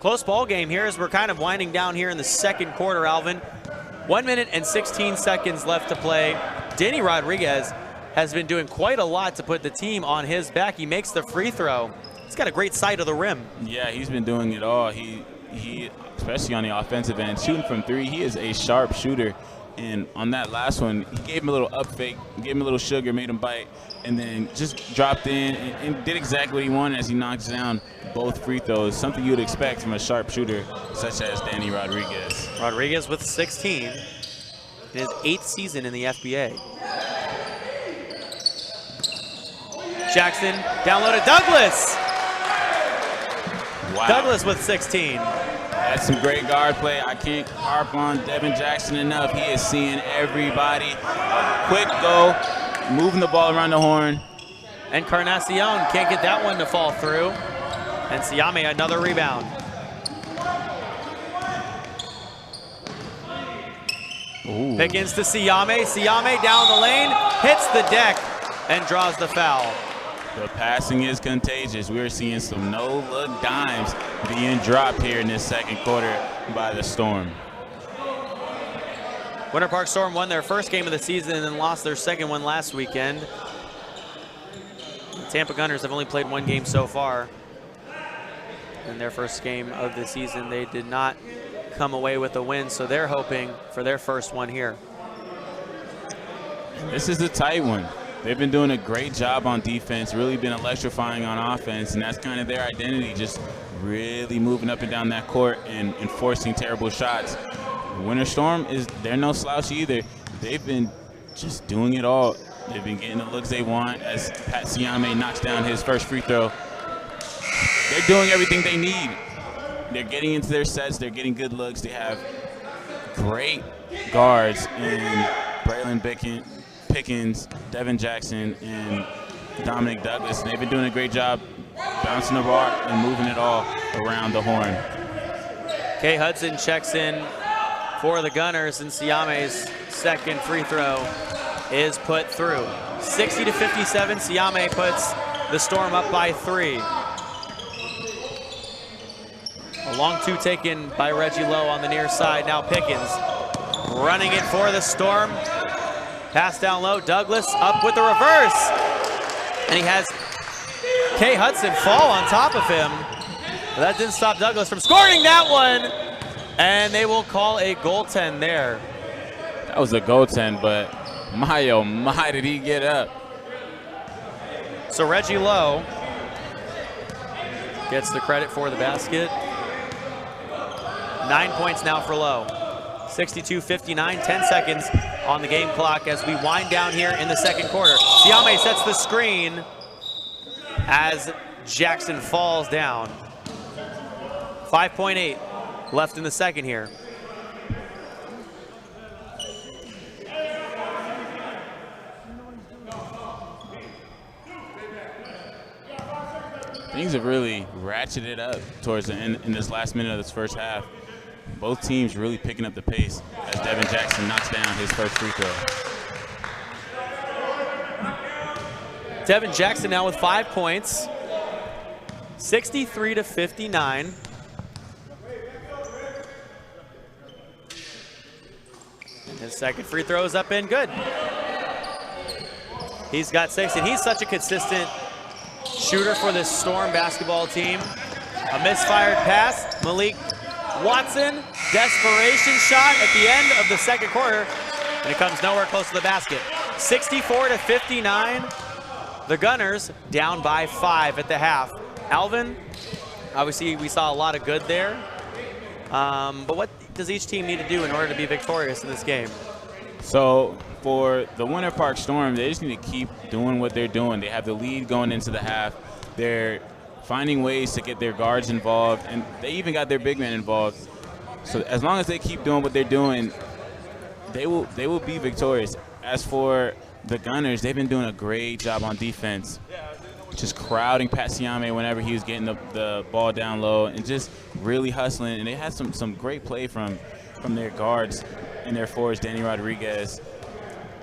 A: Close ball game here as we're kind of winding down here in the second quarter, Alvin. 1 minute and 16 seconds left to play. Danny Rodriguez has been doing quite a lot to put the team on his back. He makes the free throw. He's got a great sight of the rim.
B: Yeah, he's been doing it all. He especially on the offensive end, shooting from 3. He is a sharp shooter. And on that last one, he gave him a little up fake, gave him a little sugar, made him bite, and then just dropped in and did exactly what he wanted as he knocks down both free throws, something you would expect from a sharp shooter such as Danny Rodriguez.
A: Rodriguez with 16 in his 8th season in the FBA. Jackson down low to Douglas.
B: Wow.
A: Douglas with 16.
B: That's some great guard play. I can't harp on Devin Jackson enough. He is seeing everybody. A quick go, moving the ball around the horn.
A: And Carnacion can't get that one to fall through. And Siame another rebound.
B: Ooh.
A: Pickens to Siame. Siame down the lane, hits the deck, and draws the foul.
B: The passing is contagious. We're seeing some no-look dimes being dropped here in this second quarter by the Storm.
A: Winter Park Storm won their first game of the season and then lost their second one last weekend. The Tampa Gunners have only played 1 game so far. In their first game of the season, they did not come away with a win, so they're hoping for their first one here.
B: This is a tight one. They've been doing a great job on defense, really been electrifying on offense, and that's kind of their identity, just really moving up and down that court and forcing terrible shots. Winter Storm, they're no slouch either. They've been just doing it all. They've been getting the looks they want as Pat Siame knocks down his first free throw. They're doing everything they need. They're getting into their sets. They're getting good looks. They have great guards in Braylon Pickens, Devin Jackson, and Dominic Douglas. They've been doing a great job bouncing the ball and moving it all around the horn.
A: Kay Hudson checks in for the Gunners, and Siame's second free throw is put through. 60-57, Siame puts the Storm up by 3. A long 2 taken by Reggie Lowe on the near side. Now Pickens running it for the Storm. Pass down low, Douglas up with the reverse. And he has Kay Hudson fall on top of him. But that didn't stop Douglas from scoring that one. And they will call a goaltend there.
B: That was a goaltend, but my, oh my, did he get up.
A: So Reggie Lowe gets the credit for the basket. 9 points now for Lowe. 62-59, 10 seconds on the game clock as we wind down here in the second quarter. Siame sets the screen as Jackson falls down. 5.8 left in the second here.
B: Things have really ratcheted up towards the end in this last minute of this first half. Both teams really picking up the pace as Devin Jackson knocks down his first free throw.
A: Devin Jackson now with 5 points. 63-59. His second free throw is up and good. He's got 6, and he's such a consistent shooter for this Storm basketball team. A misfired pass, Malik Watson, desperation shot at the end of the second quarter, and it comes nowhere close to the basket. 64-59, the Gunners down by 5 at the half. Alvin, obviously we saw a lot of good there, but what does each team need to do in order to be victorious in this game?
B: So for the Winter Park Storm, they just need to keep doing what they're doing. They have the lead going into the half. They're finding ways to get their guards involved, and they even got their big men involved. So as long as they keep doing what they're doing, they will be victorious. As for the Gunners, they've been doing a great job on defense, just crowding Pat Siame whenever he was getting the ball down low and just really hustling. And they had some great play from their guards and their forwards, Danny Rodriguez,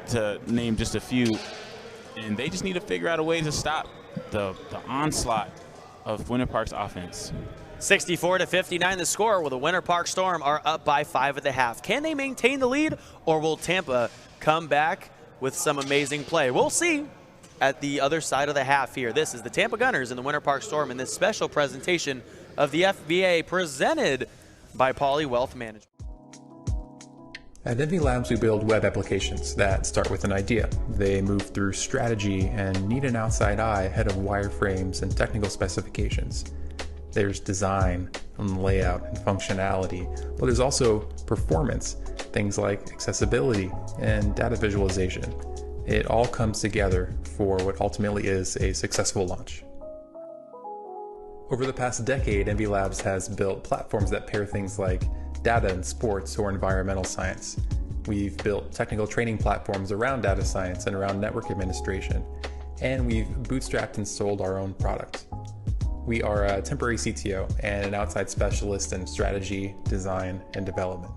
B: to name just a few. And they just need to figure out a way to stop the onslaught of Winter Park's offense.
A: 64-59 the score, where the Winter Park Storm are up by 5 at the half. Can they maintain the lead, or will Tampa come back with some amazing play? We'll see at the other side of the half here. This is the Tampa Gunners and the Winter Park Storm in this special presentation of the FBA presented by Poly Wealth Management.
C: At NV Labs, we build web applications that start with an idea. They move through strategy and need an outside eye ahead of wireframes and technical specifications. There's design and layout and functionality, but there's also performance, things like accessibility and data visualization. It all comes together for what ultimately is a successful launch. Over the past decade, NV Labs has built platforms that pair things like data and sports or environmental science. We've built technical training platforms around data science and around network administration, and we've bootstrapped and sold our own product. We are a temporary CTO and an outside specialist in strategy, design, and development.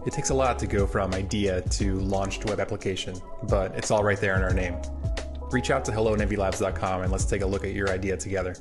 C: It takes a lot to go from idea to launched web application, but it's all right there in our name. Reach out to hello@nvlabs.com and let's take a look at your idea together.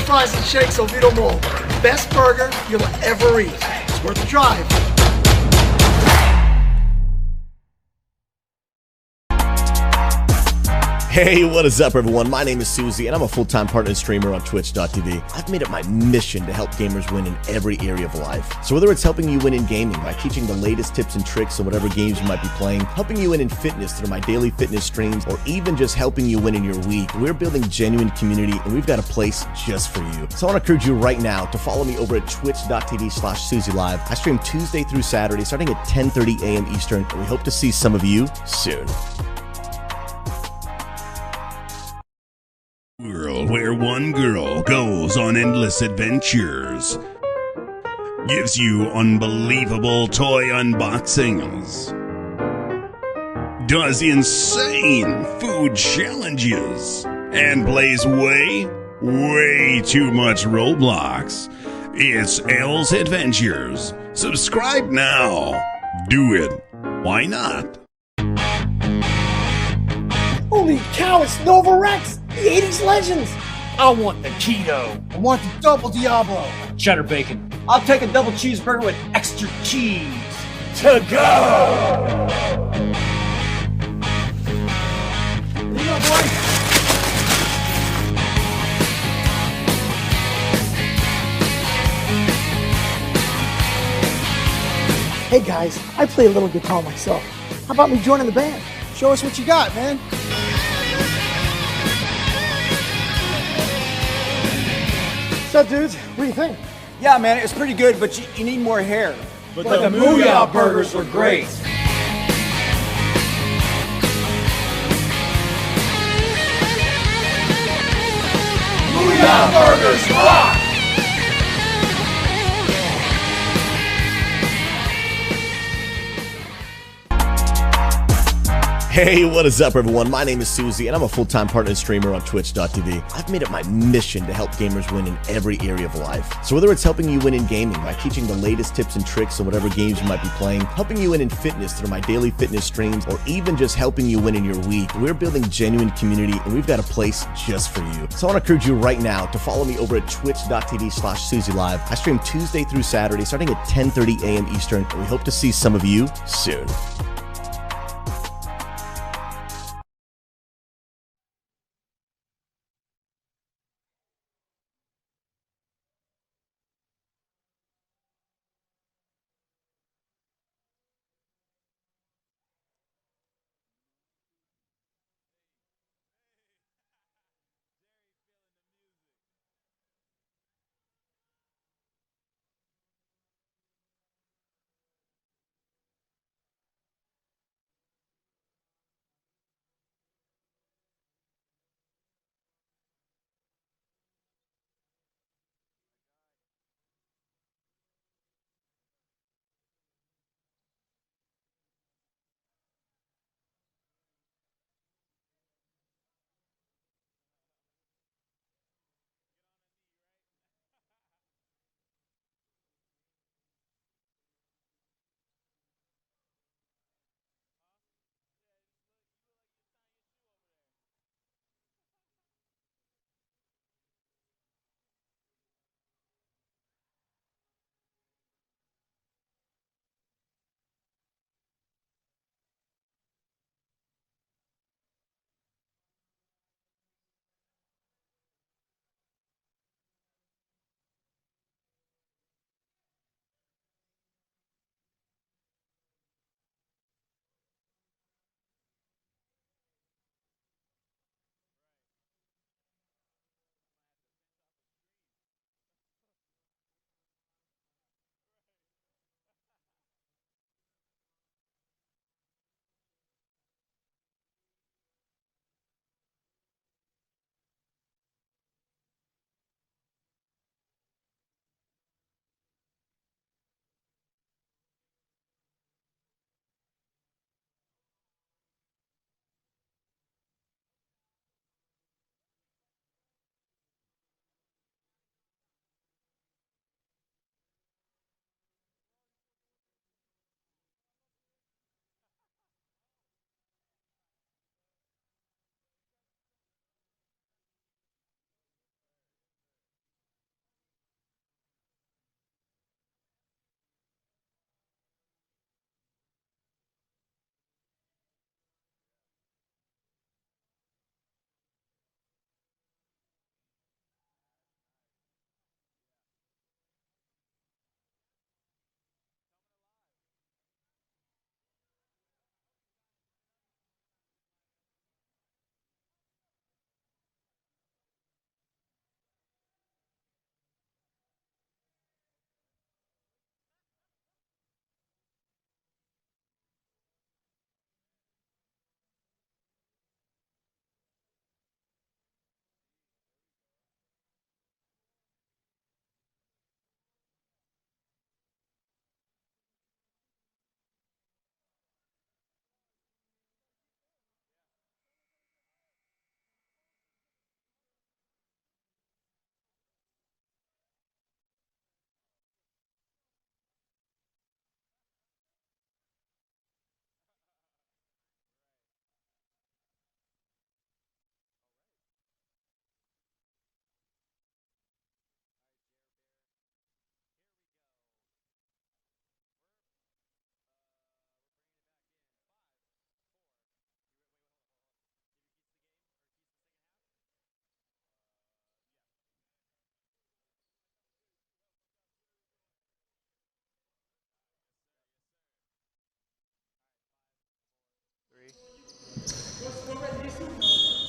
D: Fries and shakes Oviedo Mall. Best burger you'll ever eat. It's worth the drive.
E: Hey, what is up, everyone? My name is Susie, and I'm a full-time partner streamer on Twitch.tv. I've made it my mission to help gamers win in every area of life. So whether it's helping you win in gaming by teaching the latest tips and tricks on whatever games you might be playing, helping you win in fitness through my daily fitness streams, or even just helping you win in your week, we're building genuine community, and we've got a place just for you. So I want to encourage you right now to follow me over at twitch.tv/SusieLive. I stream Tuesday through Saturday, starting at 10:30 a.m. Eastern, and we hope to see some of you soon.
F: World where one girl goes on endless adventures, gives you unbelievable toy unboxings, does insane food challenges, and plays way too much Roblox. It's L's Adventures. Subscribe now. Do it. Why not?
D: Holy cow, it's Nova Rex, the 80s legends. I want the keto. I want the double Diablo.
G: Cheddar bacon. I'll take a double cheeseburger with extra cheese.
D: To go! Hey guys, I play a little guitar myself. How about me joining the band? Show us what you got, man. What's up, dudes? What do you think?
G: Yeah, man, it's pretty good, but you need more hair.
D: But the Mooyah burgers were great. Mooyah burgers rock!
E: Hey, what is up, everyone? My name is Susie, and I'm a full-time partner and streamer on Twitch.tv. I've made it my mission to help gamers win in every area of life. So whether it's helping you win in gaming by teaching the latest tips and tricks on whatever games you might be playing, helping you win in fitness through my daily fitness streams, or even just helping you win in your week, we're building genuine community, and we've got a place just for you. So I want to encourage you right now to follow me over at twitch.tv/SusieLive. I stream Tuesday through Saturday, starting at 10:30 a.m. Eastern, and we hope to see some of you soon.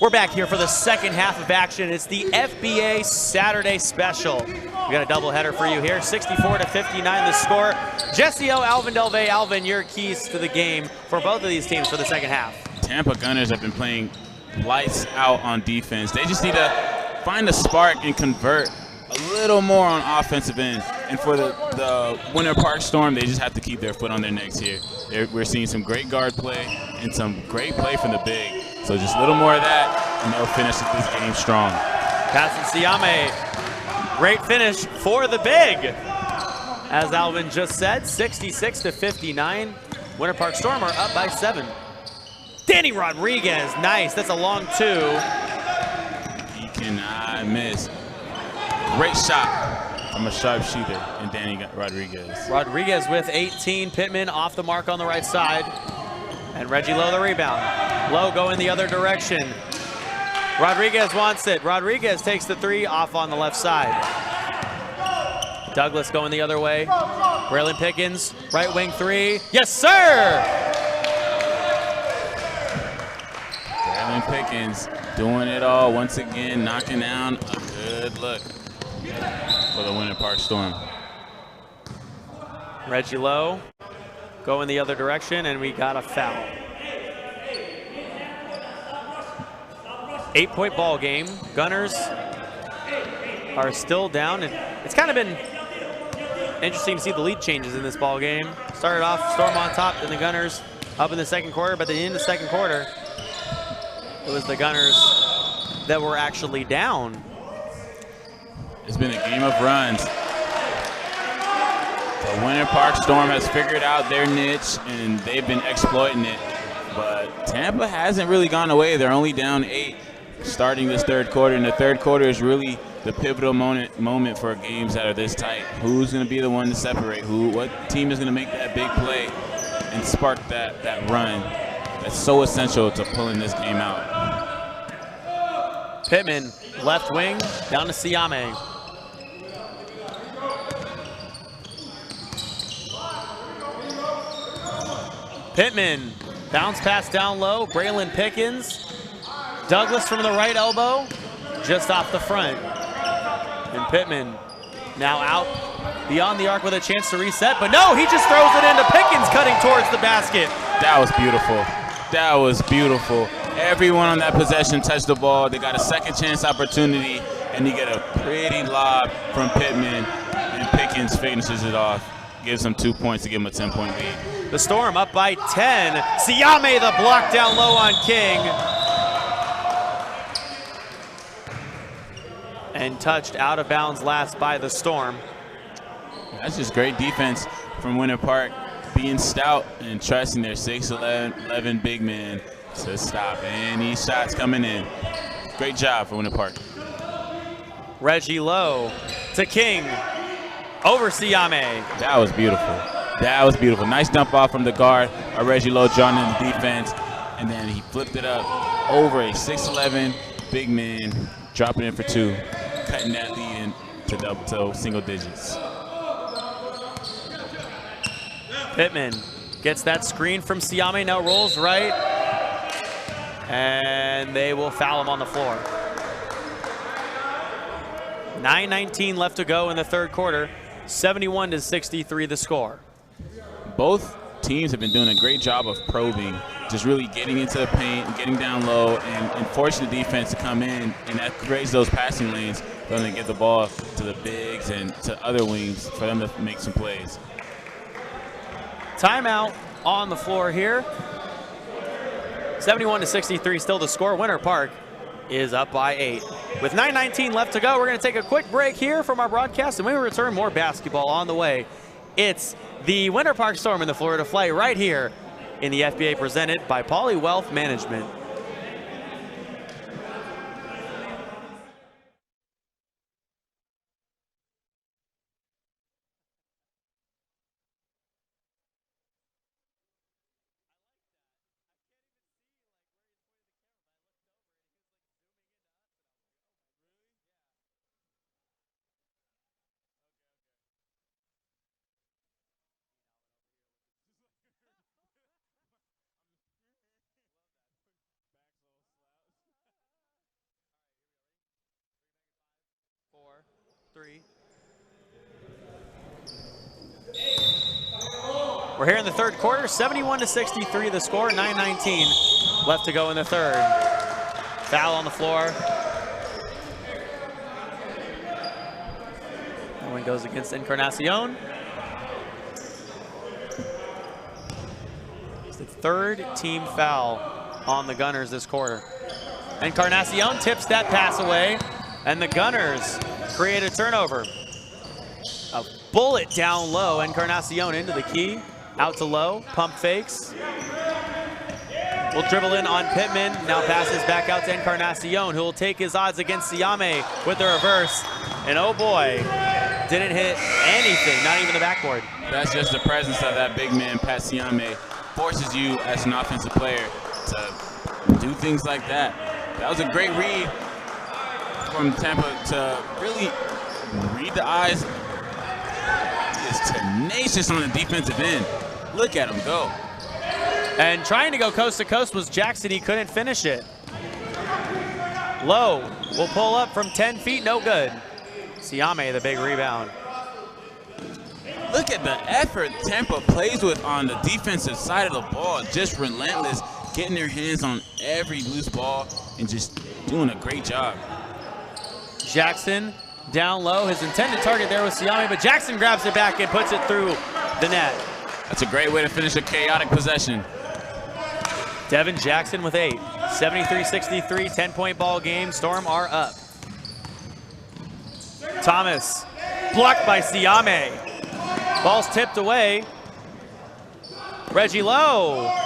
A: We're back here for the second half of action. It's the FBA Saturday Special. We got a doubleheader for you here. 64-59 the score. Jesse O, Alvin Delvey. Alvin, your keys to the game for both of these teams for the second half.
B: Tampa Gunners have been playing lights out on defense. They just need to find a spark and convert a little more on offensive end. And for the Winter Park Storm, they just have to keep their foot on their necks here. We're seeing some great guard play and some great play from the big. So just a little more of that, and they'll finish this game strong.
A: Pass to Siame. Great finish for the big. As Alvin just said, 66-59. Winter Park Storm are up by 7. Danny Rodriguez, nice. That's a long 2.
B: He cannot miss. Great shot from a sharpshooter and Danny Rodriguez.
A: Rodriguez with 18. Pittman off the mark on the right side. And Reggie Lowe the rebound. Lowe going the other direction. Rodriguez wants it. Rodriguez takes the 3 off on the left side. Douglas going the other way. Braylon Pickens, right wing 3. Yes, sir!
B: Braylon Pickens doing it all once again, knocking down a good look for the Winter Park Storm.
A: Reggie Lowe going the other direction, and we got a foul. 8-point ball game. Gunners are still down, and it's kind of been interesting to see the lead changes in this ball game. Started off Storm on top, then the Gunners up in the second quarter, but at the end of the second quarter, it was the Gunners that were actually down.
B: It's been a game of runs. The Winter Park Storm has figured out their niche, and they've been exploiting it. But Tampa hasn't really gone away. They're only down 8 starting this third quarter, and the third quarter is really the pivotal moment for games that are this tight. Who's going to be the one to separate? What team is going to make that big play and spark that run that's so essential to pulling this game out?
A: Pittman, left wing, down to Siame. Pittman, bounce pass down low, Braylon Pickens. Douglas from the right elbow, just off the front. And Pittman now out beyond the arc with a chance to reset, but no, he just throws it into Pickens cutting towards the basket.
B: That was beautiful. That was beautiful. Everyone on that possession touched the ball. They got a second chance opportunity, and you get a pretty lob from Pittman, and Pickens finishes it off. Gives them 2 points to give them a 10-point lead.
A: The Storm up by 10. Siame the block down low on King. And touched out of bounds last by the Storm.
B: That's just great defense from Winter Park, being stout and trusting their 6'11" big man to stop any shots coming in. Great job for Winter Park.
A: Reggie Lowe to King. Over Siame.
B: That was beautiful. That was beautiful. Nice dump off from the guard. Reggie Lowe drawn in the defense, and then he flipped it up over a 6'11" big man, dropping it in for 2, cutting that lead in to single digits.
A: Pittman gets that screen from Siame, now rolls right, and they will foul him on the floor. 9:19 left to go in the third quarter. 71-63 the score.
B: Both teams have been doing a great job of probing, just really getting into the paint, getting down low, and forcing the defense to come in, and that creates those passing lanes for them to get the ball to the bigs and to other wings for them to make some plays.
A: Timeout on the floor here. 71-63 still the score. Winter Park is up by 8. With 9:19 left to go, we're going to take a quick break here from our broadcast, and when we return, more basketball on the way. It's the Winter Park Storm in the Florida Flight right here in the FBA, presented by Poly Wealth Management. three. We're here in the third quarter, 71-63 the score, 9:19 left to go in the third. Foul on the floor. That one goes against Encarnacion. It's the third team foul on the Gunners this quarter. Encarnacion tips that pass away, and the Gunners create a turnover. A bullet down low, Encarnacion into the key, out to low, pump fakes. Will dribble in on Pittman, now passes back out to Encarnacion, who will take his odds against Siame with the reverse. And oh boy, didn't hit anything, not even the backboard.
B: That's just the presence of that big man, Pat Siame, forces you as an offensive player to do things like that. That was a great read from Tampa to really read the eyes. He is tenacious on the defensive end. Look at him go.
A: And trying to go coast to coast was Jackson. He couldn't finish it. Low will pull up from 10 feet, no good. Siame, the big rebound.
B: Look at the effort Tampa plays with on the defensive side of the ball. Just relentless, getting their hands on every loose ball and just doing a great job.
A: Jackson down low. His intended target there was Siame, but Jackson grabs it back and puts it through the net.
B: That's a great way to finish a chaotic possession.
A: Devin Jackson with 8. 73-63, 10-point ball game. Storm are up. Thomas blocked by Siame. Ball's tipped away. Reggie Lowe.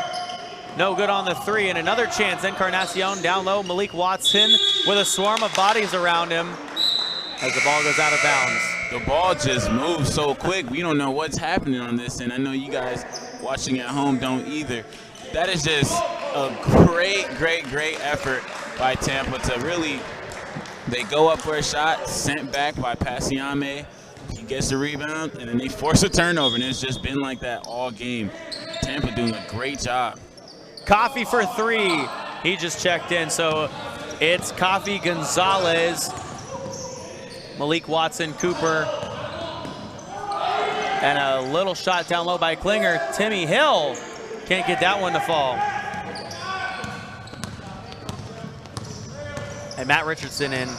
A: No good on the three, and another chance. Encarnacion down low. Malik Watson with a swarm of bodies around him as the ball goes out of bounds.
B: The ball just moves so quick. We don't know what's happening on this, and I know you guys watching at home don't either. That is just a great, great, great effort by Tampa to really, they go up for a shot, sent back by Siame. He gets the rebound, and then they force a turnover, and it's just been like that all game. Tampa doing a great job.
A: Coffee for three. He just checked in, so it's Coffee, Gonzalez, Malik Watson, Cooper, and a little shot down low by Klinger. Timmy Hill can't get that one to fall. And Matt Richardson in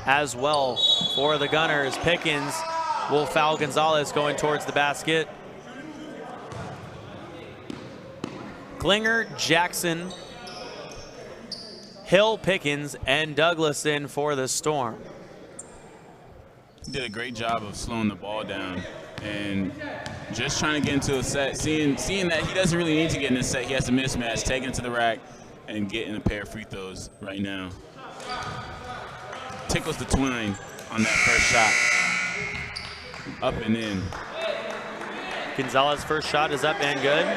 A: as well for the Gunners. Pickens will foul Gonzalez going towards the basket. Klinger, Jackson, Hill, Pickens, and Douglas in for the Storm.
B: He did a great job of slowing the ball down and just trying to get into a set, seeing that he doesn't really need to get in a set. He has a mismatch, taking it to the rack and getting a pair of free throws right now. Tickles the twine on that first shot. Up and in.
A: Gonzalez's first shot is up and good.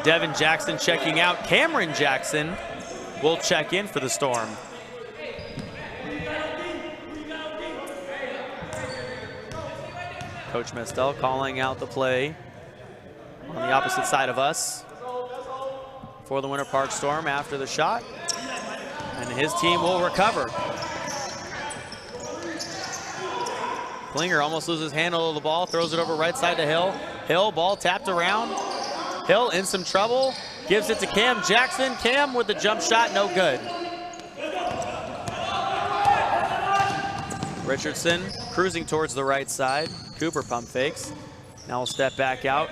A: Devin Jackson checking out. Cameron Jackson will check in for the Storm. Coach Mestel calling out the play on the opposite side of us for the Winter Park Storm after the shot. And his team will recover. Klinger almost loses handle of the ball, throws it over right side to Hill. Hill, ball tapped around. Hill in some trouble, gives it to Cam Jackson. Cam with the jump shot, no good. Richardson cruising towards the right side. Cooper pump fakes. Now will step back out,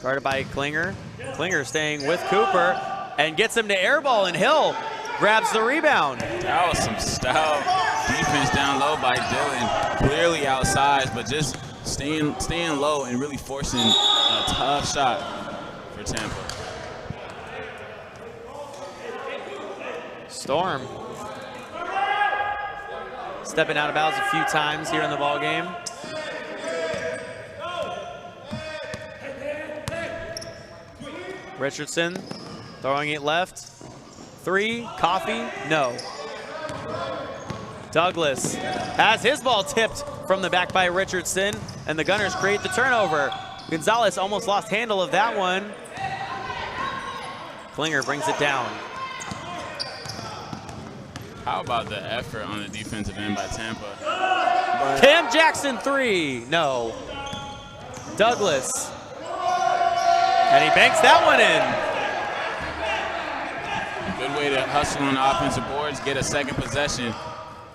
A: guarded by Klinger. Klinger staying with Cooper and gets him to airball, and Hill grabs the rebound.
B: That was some stout defense down low by Dylan. Clearly outside, but just staying low and really forcing a tough shot for Tampa.
A: Storm stepping out of bounds a few times here in the ball game. Richardson throwing it left. Three, Coffee, no. Douglas has his ball tipped from the back by Richardson, and the Gunners create the turnover. Gonzalez almost lost handle of that one. Klinger brings it down.
B: How about the effort on the defensive end by Tampa?
A: Cam Jackson 3. No. Douglas. And he banks that one in.
B: Good way to hustle on the offensive boards, get a second possession,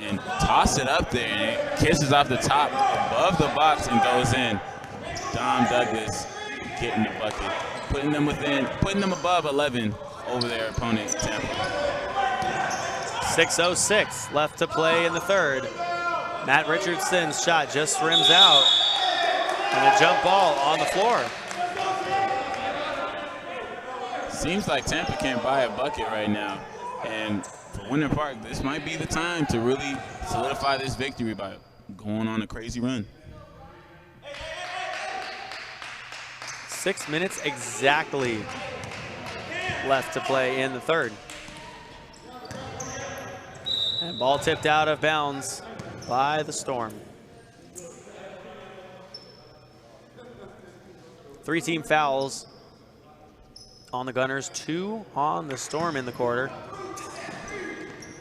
B: and toss it up there. And it kisses off the top above the box and goes in. Dom Douglas getting the bucket, putting them above 11 over their opponent, Tampa.
A: 6:06 left to play in the third. Matt Richardson's shot just rims out. And a jump ball on the floor.
B: Seems like Tampa can't buy a bucket right now. And for Winter Park, this might be the time to really solidify this victory by going on a crazy run.
A: 6 minutes exactly left to play in the third. And ball tipped out of bounds by the Storm. 3 team fouls on the Gunners, 2 on the Storm in the quarter.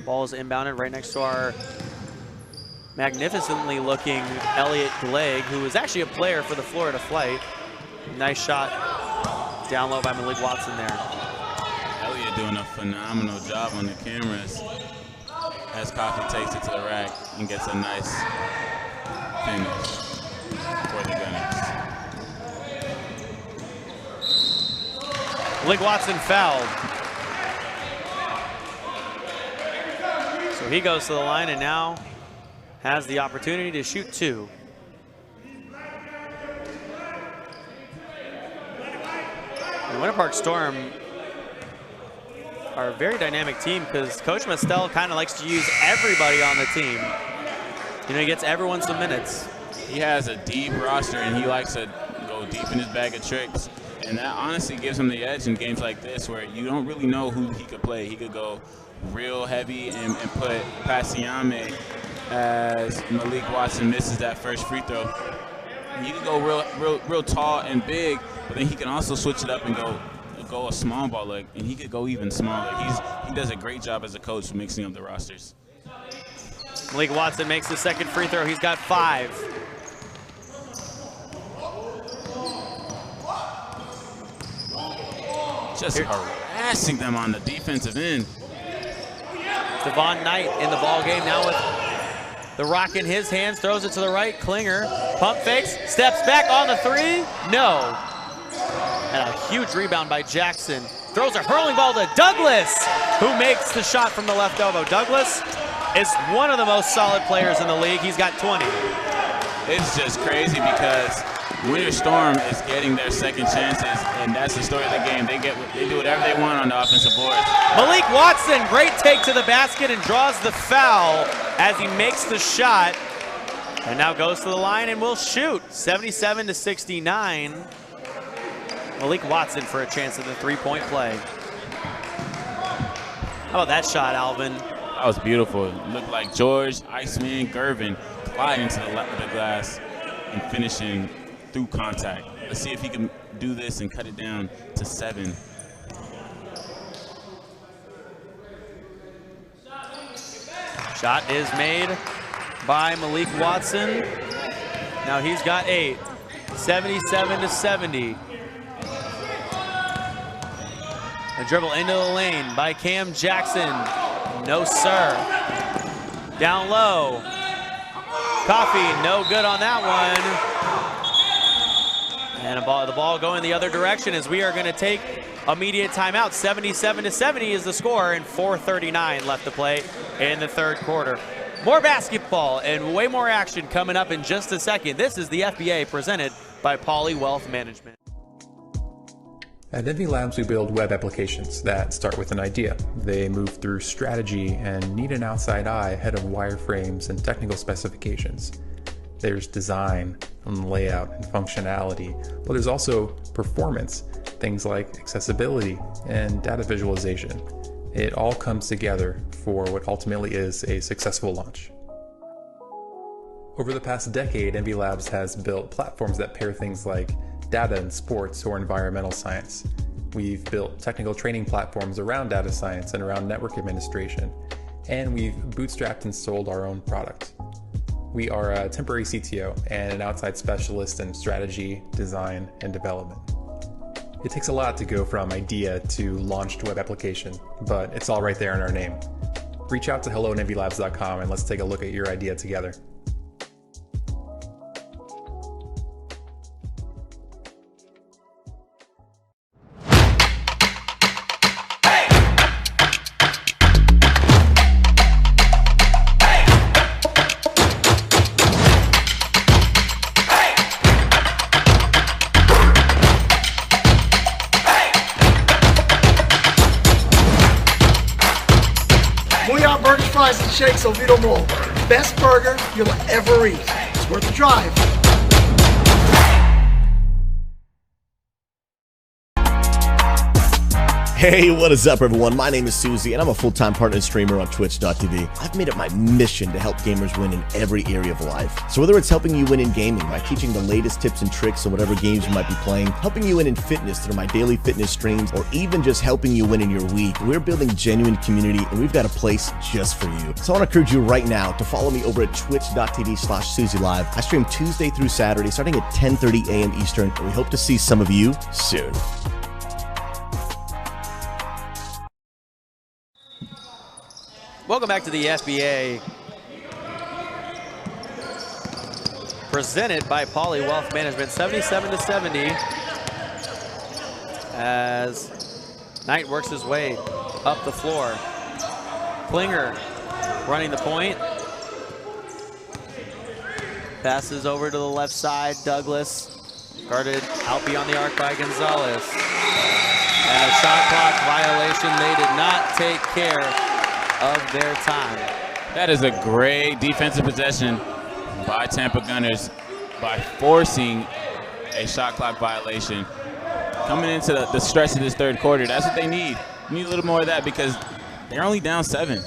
A: Ball is inbounded right next to our magnificently looking Elliot Glegg, who is actually a player for the Florida Flight. Nice shot down low by Malik Watson there.
B: Elliot doing a phenomenal job on the cameras as Coffee takes it to the rack and gets a nice finish for the Gunners.
A: Malik Watson fouled. So he goes to the line and now has the opportunity to shoot 2. The Winter Park Storm are a very dynamic team because Coach Mastel kind of likes to use everybody on the team. You know, he gets everyone some minutes.
B: He has a deep roster and he likes to go deep in his bag of tricks. And that honestly gives him the edge in games like this where you don't really know who he could play. He could go real heavy and put Pasiame as Malik Watson misses that first free throw. He could go real tall and big, but then he can also switch it up and go a small ball, and he could go even smaller. He does a great job as a coach mixing up the rosters.
A: Malik Watson makes the second free throw. He's got 5.
B: Just harassing them on the defensive end.
A: Devon Knight in the ball game now with the rock in his hands, throws it to the right. Klinger pump fakes, steps back on the 3. No. And a huge rebound by Jackson. Throws a hurling ball to Douglas, who makes the shot from the left elbow. Douglas is one of the most solid players in the league. He's got 20.
B: It's just crazy because Winter Storm is getting their second chances, and that's the story of the game. They do whatever they want on the offensive boards.
A: Malik Watson, great take to the basket and draws the foul as he makes the shot. And now goes to the line and will shoot. 77-69. Malik Watson for a chance at the 3-point play. How about that shot, Alvin?
B: That was beautiful. It looked like George, Iceman, Gervin glide into the glass and finishing through contact. Let's see if he can do this and cut it down to 7.
A: Shot is made by Malik Watson. Now he's got 8. 77-70. A dribble into the lane by Cam Jackson. No, sir. Down low. Coffee, no good on that one. And the ball going the other direction as we are going to take immediate timeout. 77-70 is the score and 4:39 left to play in the third quarter. More basketball and way more action coming up in just a second. This is the FBA presented by Poly Wealth Management.
C: At Envy Labs, we build web applications that start with an idea. They move through strategy and need an outside eye ahead of wireframes and technical specifications. There's design and layout and functionality, but there's also performance, things like accessibility and data visualization. It all comes together for what ultimately is a successful launch. Over the past decade, Envy Labs has built platforms that pair things like data and sports or environmental science. We've built technical training platforms around data science and around network administration. and we've bootstrapped and sold our own product. We are a temporary CTO and an outside specialist in strategy, design, and development. It takes a lot to go from idea to launched web application, but it's all right there in our name. Reach out to hello@envylabs.com and let's take a look at your idea together.
D: Burgers, fries, and shakes, Oviedo Mall. Best burger you'll ever eat. It's worth the drive.
E: Hey, what is up, everyone? My name is Susie, and I'm a full-time partner and streamer on Twitch.tv. I've made it my mission to help gamers win in every area of life. So whether it's helping you win in gaming by teaching the latest tips and tricks on whatever games you might be playing, helping you win in fitness through my daily fitness streams, or even just helping you win in your week, we're building genuine community, and we've got a place just for you. So I want to encourage you right now to follow me over at twitch.tv/SusieLive. I stream Tuesday through Saturday, starting at 10:30 a.m. Eastern, and we hope to see some of you soon.
A: Welcome back to the FBA, presented by Poly Wealth Management, 77-70, as Knight works his way up the floor. Klinger running the point. Passes over to the left side. Douglas guarded out beyond the arc by Gonzalez. And a shot clock violation. They did not take care of their time.
B: That is a great defensive possession by Tampa Gunners by forcing a shot clock violation. Coming into the stretch of this third quarter, that's what they need. You need a little more of that because they're only down 7.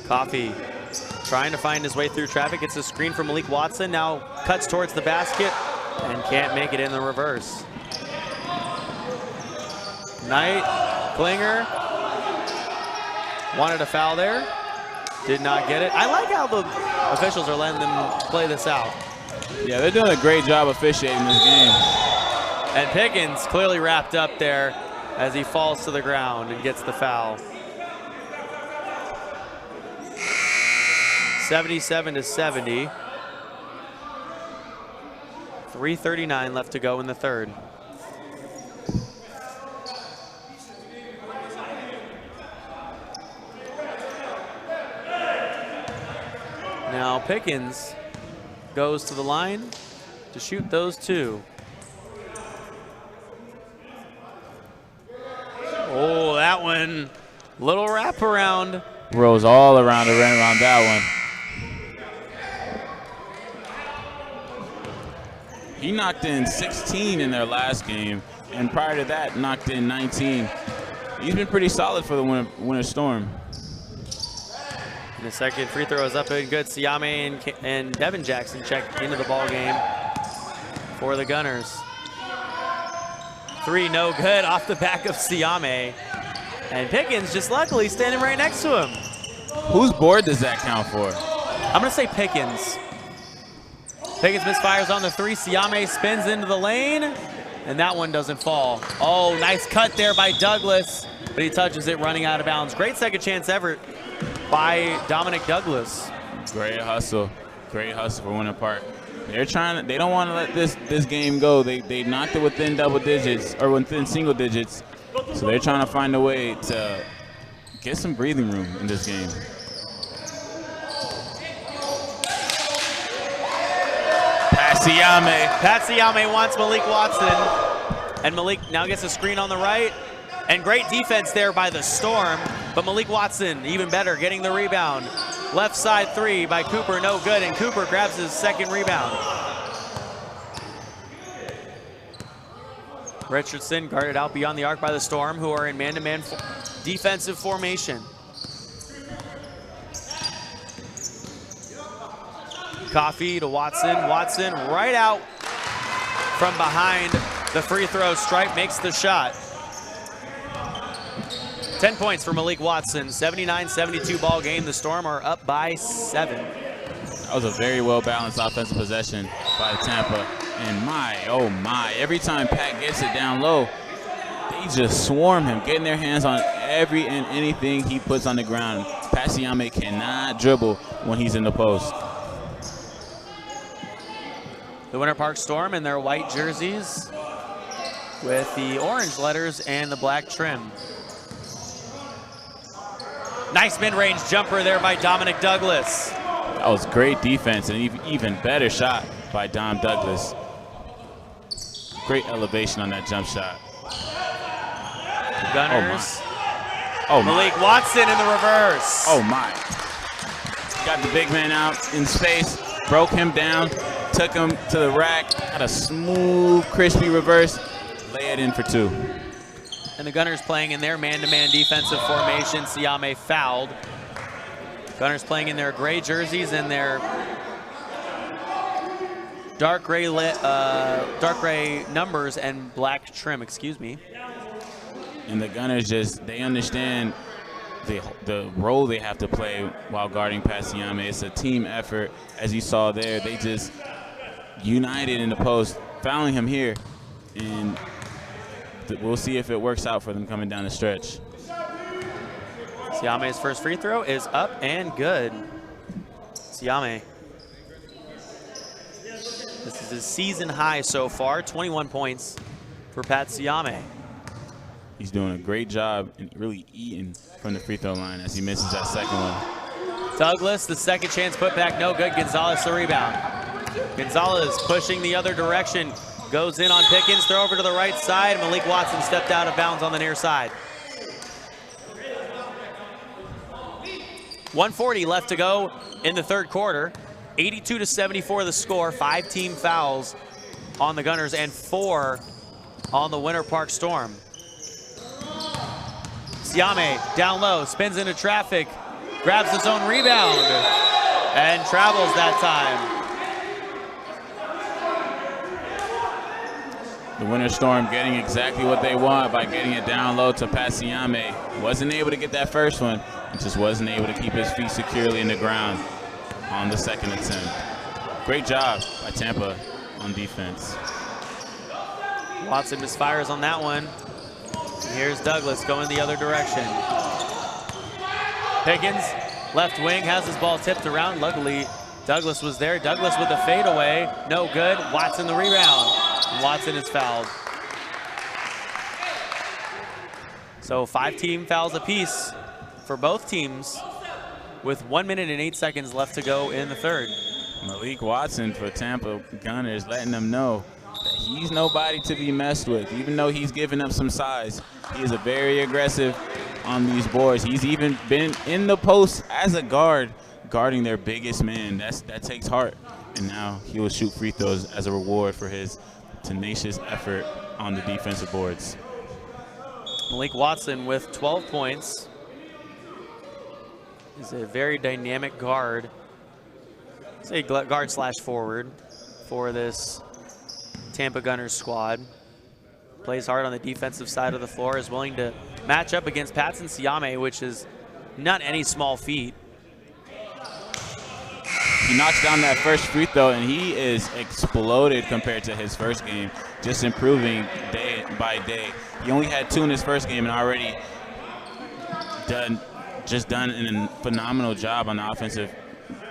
A: Coffee trying to find his way through traffic. It's a screen from Malik Watson. Now cuts towards the basket and can't make it in the reverse. Knight, Klinger, wanted a foul there, did not get it. I like how the officials are letting them play this out.
B: Yeah, they're doing a great job officiating this game.
A: And Pickens clearly wrapped up there as he falls to the ground and gets the foul. 77-70. 3:39 left to go in the third. Now Pickens goes to the line to shoot those two. Oh, that one, little wraparound.
B: Rolls all around and ran around that one. He knocked in 16 in their last game, and prior to that, knocked in 19. He's been pretty solid for the Winter Storm.
A: And the second free throw is up and good. Siame and Devin Jackson check into the ball game for the Gunners. 3 no good off the back of Siame. And Pickens just luckily standing right next to him.
B: Whose board does that count for?
A: I'm gonna say Pickens. Pickens misfires on the 3. Siame spins into the lane, and that one doesn't fall. Oh, nice cut there by Douglas, but he touches it running out of bounds. Great second chance ever by Dominic Douglas.
B: Great hustle for Winter Park. They don't want to let this game go. They knocked it within double digits or within single digits, so they're trying to find a way to get some breathing room in this game.
A: Pat Siame wants Malik Watson, and Malik now gets a screen on the right. And great defense there by the Storm, but Malik Watson, even better, getting the rebound. Left side 3 by Cooper, no good, and Cooper grabs his second rebound. Richardson guarded out beyond the arc by the Storm, who are in man-to-man defensive formation. Coffee to Watson. Watson right out from behind the free throw stripe, makes the shot. 10 points for Malik Watson, 79-72 ball game. The Storm are up by 7.
B: That was a very well-balanced offensive possession by Tampa. And my, oh my, every time Pat gets it down low, they just swarm him, getting their hands on every and anything he puts on the ground. Pat Siame cannot dribble when he's in the post.
A: The Winter Park Storm in their white jerseys with the orange letters and the black trim. Nice mid-range jumper there by Dominic Douglas.
B: That was great defense and even better shot by Dom Douglas. Great elevation on that jump shot.
A: The Gunners.
B: Oh my.
A: Malik Watson in the reverse.
B: Oh my. Got the big man out in space, broke him down, took him to the rack, got a smooth, crispy reverse, lay it in for 2.
A: And the Gunners playing in their man-to-man defensive formation. Siame fouled. Gunners playing in their gray jerseys and their dark gray numbers and black trim, excuse me.
B: And the Gunners they understand the role they have to play while guarding Pat Siame. It's a team effort. As you saw there, they just united in the post, fouling him here. And we'll see if it works out for them coming down the stretch.
A: Siame's first free throw is up and good. Siame. This is his season high so far, 21 points for Pat Siame.
B: He's doing a great job and really eating from the free throw line as he misses that second one.
A: Douglas, the second chance put back, no good. Gonzalez the rebound. Gonzalez pushing the other direction. Goes in on Pickens, throw over to the right side. Malik Watson stepped out of bounds on the near side. 1:40 left to go in the third quarter. 82-74 the score. 5 team fouls on the Gunners and 4 on the Winter Park Storm. Siame down low, spins into traffic, grabs his own rebound, and travels that time.
B: The Winter Storm getting exactly what they want by getting it down low to Pat Siame. Wasn't able to get that first one, and just wasn't able to keep his feet securely in the ground on the second attempt. Great job by Tampa on defense.
A: Watson misfires on that one. Here's Douglas going the other direction. Pickens, left wing, has his ball tipped around. Luckily, Douglas was there. Douglas with a fadeaway, no good. Watson the rebound. Watson is fouled. So 5 team fouls apiece for both teams with 1 minute and 8 seconds left to go in the third.
B: Malik Watson for Tampa Gunners letting them know that he's nobody to be messed with. Even though he's giving up some size, he is a very aggressive on these boards. He's even been in the post as a guard, guarding their biggest man. That takes heart. And now he will shoot free throws as a reward for his tenacious effort on the defensive boards.
A: Malik Watson with 12 points. He's a very dynamic guard. Say guard slash forward for this Tampa Gunners squad. Plays hard on the defensive side of the floor, is willing to match up against Patson Siame, which is not any small feat.
B: He knocks down that first free throw, and he is exploded compared to his first game, just improving day by day. He only had 2 in his first game and already done a phenomenal job on the offensive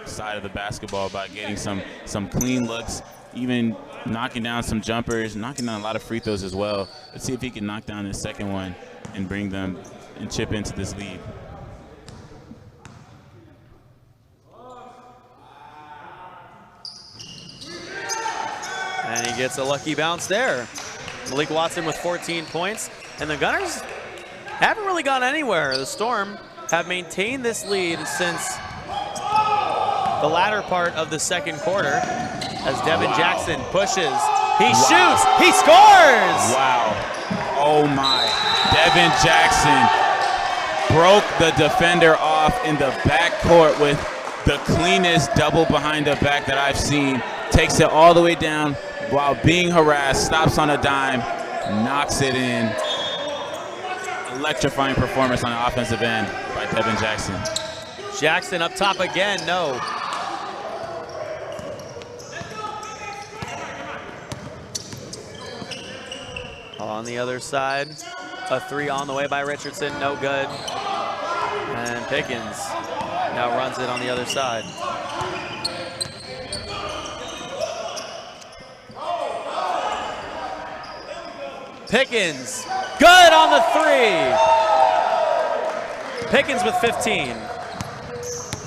B: side of the basketball by getting some clean looks, even knocking down some jumpers, knocking down a lot of free throws as well. Let's see if he can knock down his second one and bring them and chip into this lead.
A: And he gets a lucky bounce there. Malik Watson with 14 points. And the Gunners haven't really gone anywhere. The Storm have maintained this lead since the latter part of the second quarter as Devin Jackson pushes. He shoots. He scores.
B: Wow. Oh, my. Devin Jackson broke the defender off in the backcourt with the cleanest double behind the back that I've seen. Takes it all the way down, while being harassed, stops on a dime, knocks it in. Electrifying performance on the offensive end by Devin Jackson.
A: Jackson up top again, no. On the other side, a three on the way by Richardson, no good. And Pickens now runs it on the other side. Pickens, good on the three. Pickens with 15.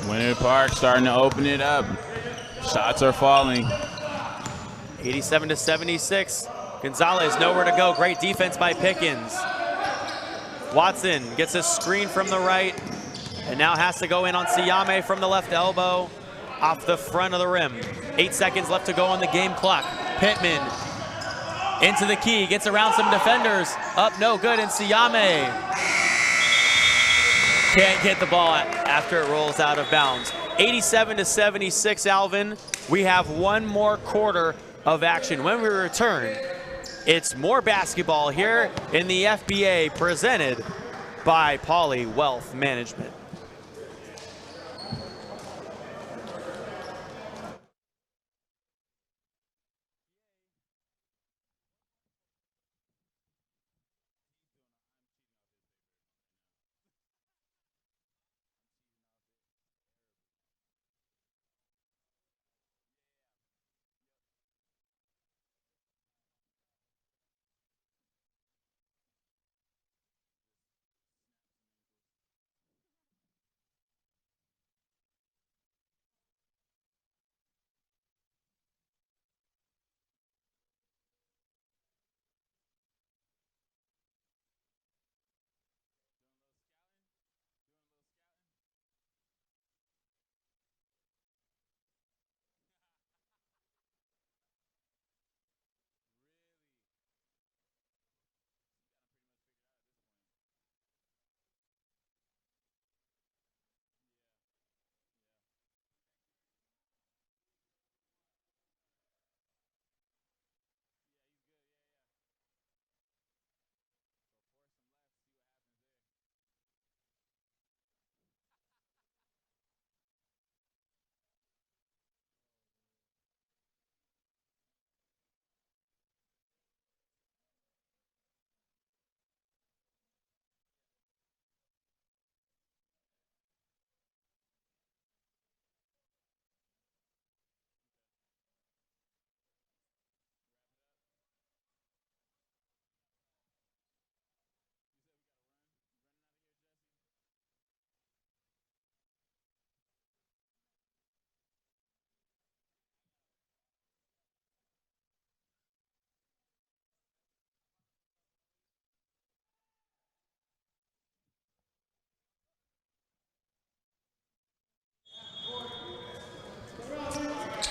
B: Winter Park starting to open it up. Shots are falling.
A: 87-76. Gonzalez nowhere to go. Great defense by Pickens. Watson gets a screen from the right and now has to go in on Siame from the left elbow off the front of the rim. 8 seconds left to go on the game clock. Pittman into the key, gets around some defenders. Up, no good, and Siame can't get the ball after it rolls out of bounds. 87-76, Alvin. We have one more quarter of action. When we return, it's more basketball here in the FBA presented by Poly Wealth Management.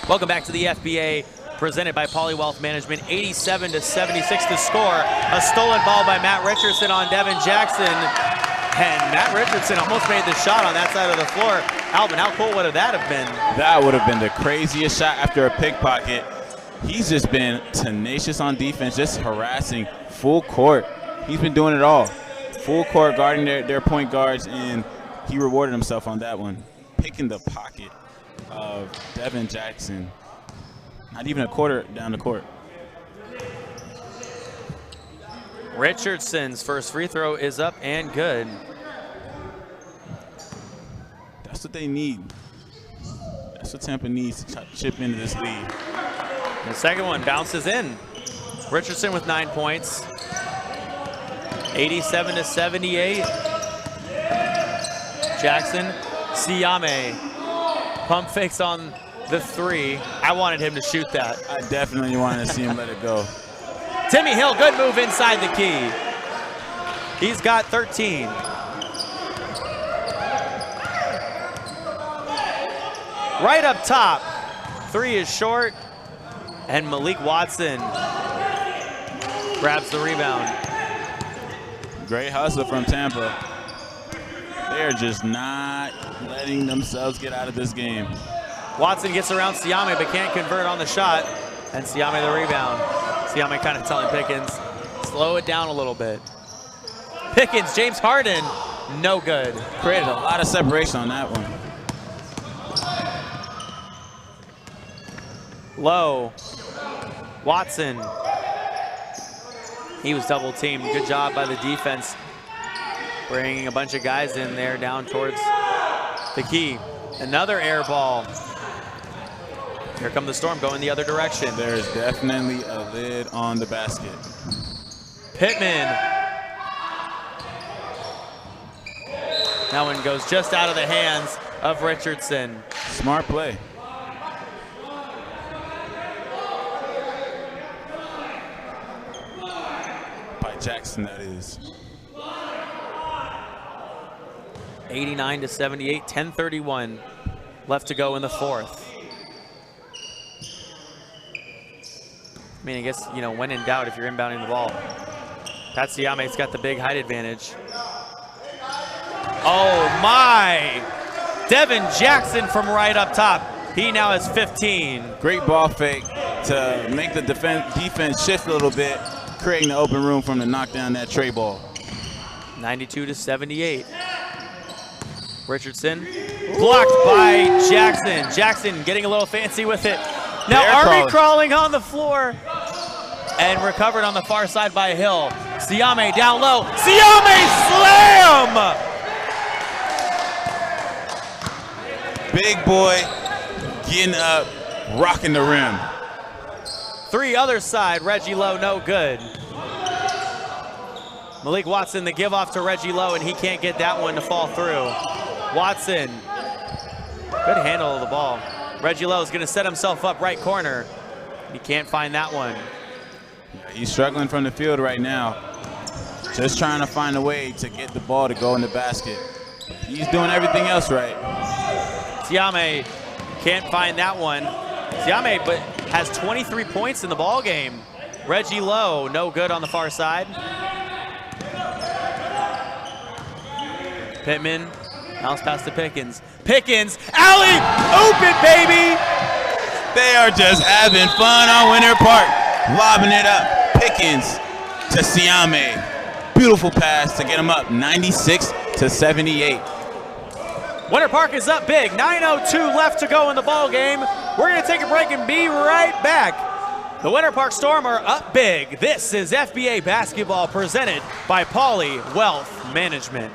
A: Welcome back to the FBA presented by Poly Wealth Management. 87-76 to score. A stolen ball by Matt Richardson on Devin Jackson. And Matt Richardson almost made the shot on that side of the floor. Alvin, how cool would that have been?
B: That would have been the craziest shot after a pickpocket. He's just been tenacious on defense, just harassing full court. He's been doing it all. Full court guarding their point guards, and he rewarded himself on that one. Picking the pocket of Devin Jackson. Not even a quarter down the court.
A: Richardson's first free throw is up and good.
B: That's what they need. That's what Tampa needs to chip into this lead.
A: The second one bounces in. Richardson with 9 points. 87-78. Jackson, Siame, pump fakes on the three. I wanted him to shoot that.
B: I definitely wanted to see him let it go.
A: Timmy Hill, good move inside the key. He's got 13. Right up top, three is short, and Malik Watson grabs the rebound.
B: Great hustle from Tampa. They're just not letting themselves get out of this game.
A: Watson gets around Siame but can't convert on the shot. And Siame the rebound. Siame kind of telling Pickens, slow it down a little bit. Pickens, James Harden, no good.
B: Created a lot of separation on that one.
A: Low. Watson. He was double teamed. Good job by the defense. Bringing a bunch of guys in there down towards the key. Another air ball. Here come the Storm going the other direction.
B: There's definitely a lid on the basket.
A: Pittman. That one goes just out of the hands of Richardson.
B: Smart play. By Jackson, that is.
A: 89-78, 10:31 left to go in the fourth. I mean, I guess, you know, when in doubt, if you're inbounding the ball. Pat Siame's got the big height advantage. Oh my! Devin Jackson from right up top. He now has 15.
B: Great ball fake to make the defense shift a little bit, creating the open room for him to knock down that tray ball.
A: 92-78. Richardson blocked by Jackson. Jackson getting a little fancy with it. Now Army crawling on the floor and recovered on the far side by Hill. Siame down low. Siame slam!
B: Big boy getting up, rocking the rim.
A: Three other side, Reggie Lowe, no good. Malik Watson, the give off to Reggie Lowe, and he can't get that one to fall through. Watson, good handle of the ball. Reggie Lowe is going to set himself up right corner. He can't find that one.
B: Yeah, he's struggling from the field right now. Just trying to find a way to get the ball to go in the basket. He's doing everything else right.
A: Siame can't find that one. Siame but has 23 points in the ball game. Reggie Lowe, no good on the far side. Pittman, bounce pass to Pickens. Pickens, alley, open, baby!
B: They are just having fun on Winter Park. Lobbing it up. Pickens to Siame. Beautiful pass to get him up, 96-78.
A: Winter Park is up big, 9:02 left to go in the ball game. We're gonna take a break and be right back. The Winter Park Storm are up big. This is FBA basketball presented by Pauley Wealth Management.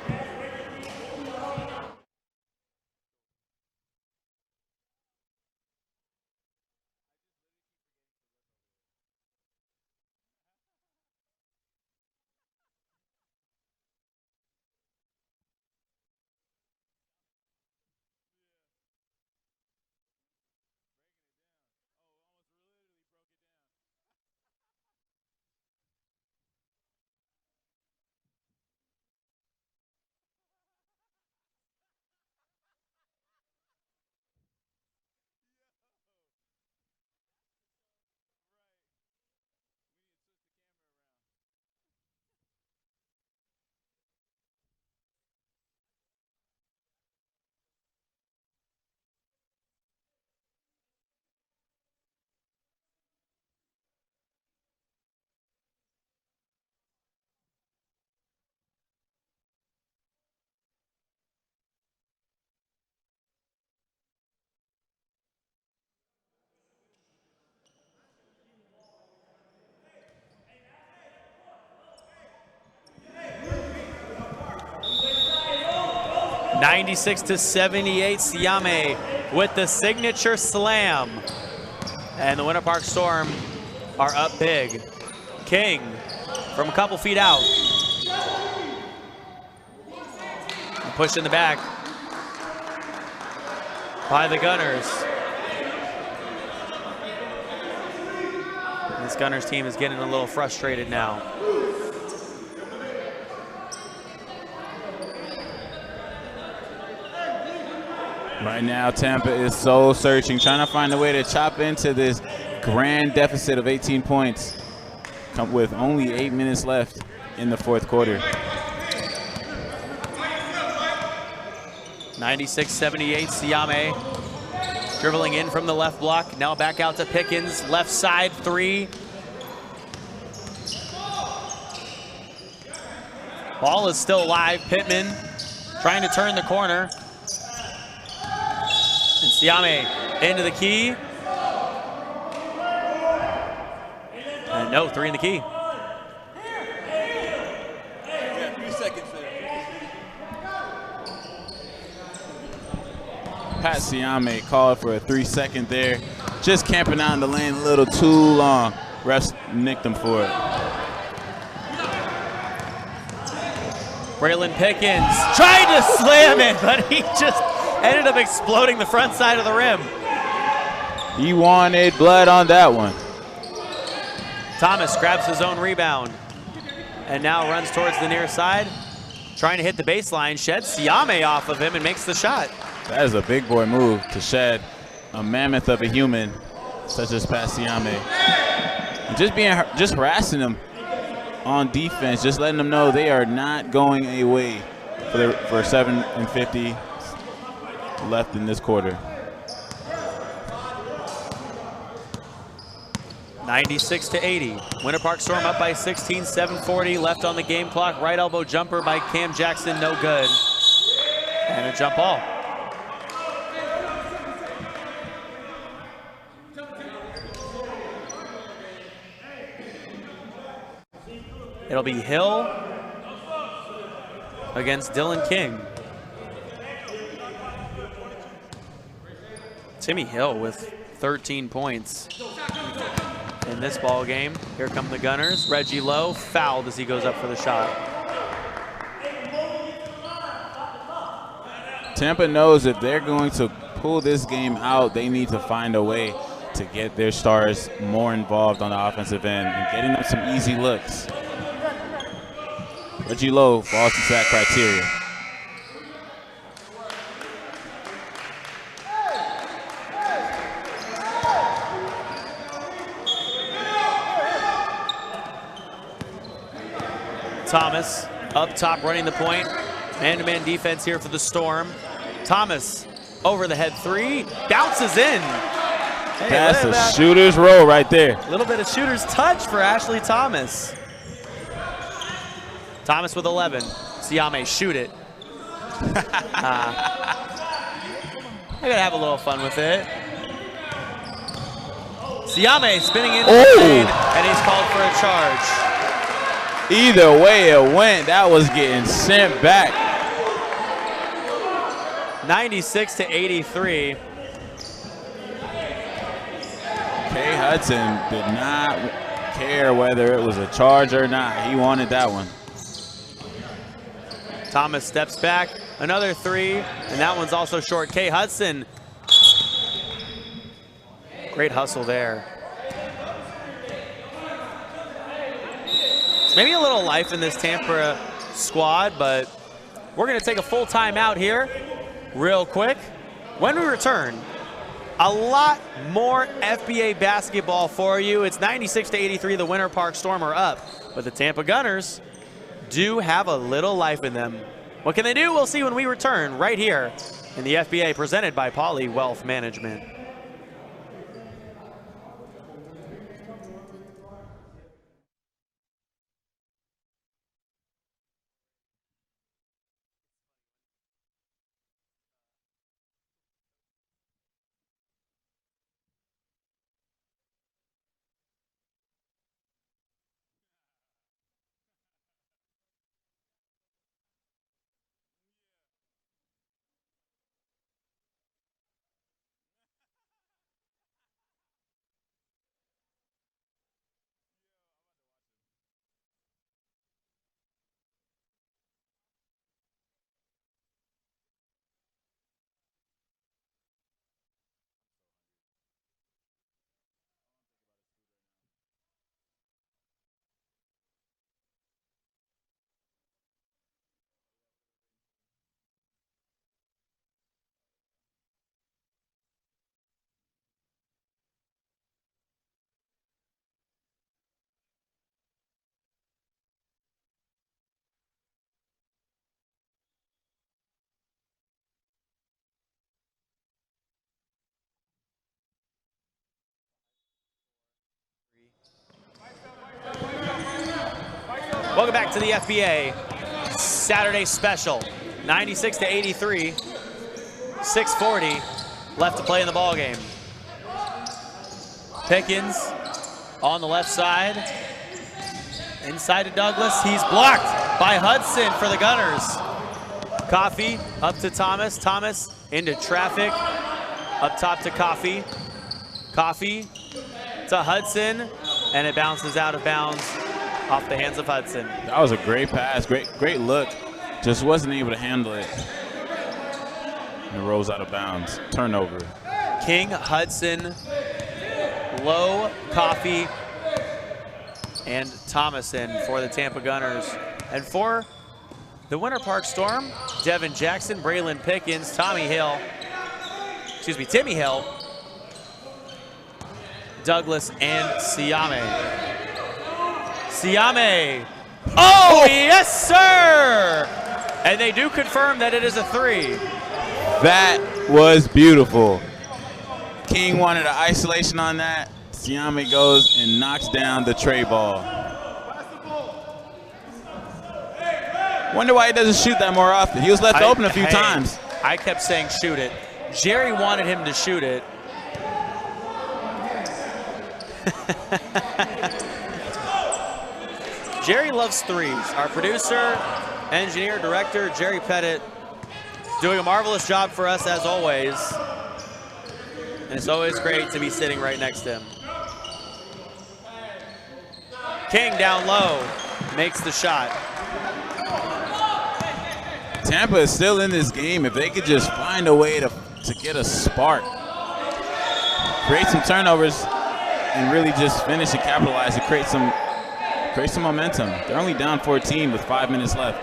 A: (96-78), Siame with the signature slam. And the Winter Park Storm are up big. King from a couple feet out. Pushed in the back by the Gunners. This Gunners team is getting a little frustrated now.
B: Right now, Tampa is soul searching, trying to find a way to chop into this grand deficit of 18 points with only 8 minutes left in the fourth quarter.
A: 96-78, Siame Dribbling in from the left block. Now back out to Pickens. Left side 3. Ball is still alive. Pittman trying to turn the corner. And Siame into the key. And no, 3 in the key.
B: Pat Siame called for a 3-second there. Just camping out in the lane a little too long. Refs nicked him for it.
A: Braylon Pickens tried to slam it, but he just ended up exploding the front side of the rim.
B: He wanted blood on that one.
A: Thomas grabs his own rebound and now runs towards the near side. Trying to hit the baseline, sheds Siame off of him and makes the shot.
B: That is a big boy move to shed a mammoth of a human such as Pat Siame. And just harassing them on defense, just letting them know they are not going away for 7:50 left in this quarter.
A: 96-80. Winter Park Storm up by 16, 7:40 left on the game clock. Right elbow jumper by Cam Jackson, no good. And a jump ball. It'll be Hill against Dylan King. Timmy Hill with 13 points in this ball game. Here come the Gunners. Reggie Lowe fouled as he goes up for the shot.
B: Tampa knows if they're going to pull this game out, they need to find a way to get their stars more involved on the offensive end and getting them some easy looks. Reggie Lowe falls into that criteria.
A: Thomas up top running the point. Man-to-man defense here for the Storm. Thomas over the head 3, bounces in. Hey,
B: that's a shooter's roll right there.
A: A little bit of shooter's touch for Ashley Thomas. Thomas with 11. Siame, shoot it. I gotta have a little fun with it. Siame spinning into the lane, and he's called for a charge.
B: Either way it went, that was getting sent back.
A: 96-83.
B: Kay Hudson did not care whether it was a charge or not. He wanted that one.
A: Thomas steps back, another 3, and that one's also short. Kay Hudson, great hustle there. Maybe a little life in this Tampa squad, but we're gonna take a full timeout here real quick. When we return, a lot more FBA basketball for you. It's 96-83, the Winter Park Storm are up, but the Tampa Gunners do have a little life in them. What can they do? We'll see when we return right here in the FBA, presented by Poly Wealth Management. Welcome back to the FBA Saturday special. 96-83, 6:40 left to play in the ball game. Pickens on the left side, inside to Douglas. He's blocked by Hudson for the Gunners. Coffee up to Thomas. Thomas into traffic, up top to Coffee. Coffee to Hudson, and it bounces out of bounds off the hands of Hudson.
B: That was a great pass, great look. Just wasn't able to handle it. And it rolls out of bounds. Turnover.
A: King, Hudson, Lowe, Coffee, and Thomason for the Tampa Gunners. And for the Winter Park Storm, Devin Jackson, Braylon Pickens, Timmy Hill, Douglas, and Siame. Siame. Oh, yes, sir! And they do confirm that it is a 3.
B: That was beautiful. King wanted an isolation on that. Siame goes and knocks down the tray ball. Wonder why he doesn't shoot that more often. He was left open a few times.
A: I kept saying shoot it. Jerry wanted him to shoot it. Jerry loves 3s. Our producer, engineer, director, Jerry Pettit, doing a marvelous job for us as always. And it's always great to be sitting right next to him. King down low, makes the shot.
B: Tampa is still in this game. If they could just find a way to get a spark, create some turnovers, and really just finish and capitalize and create some momentum. They're only down 14 with 5 minutes left.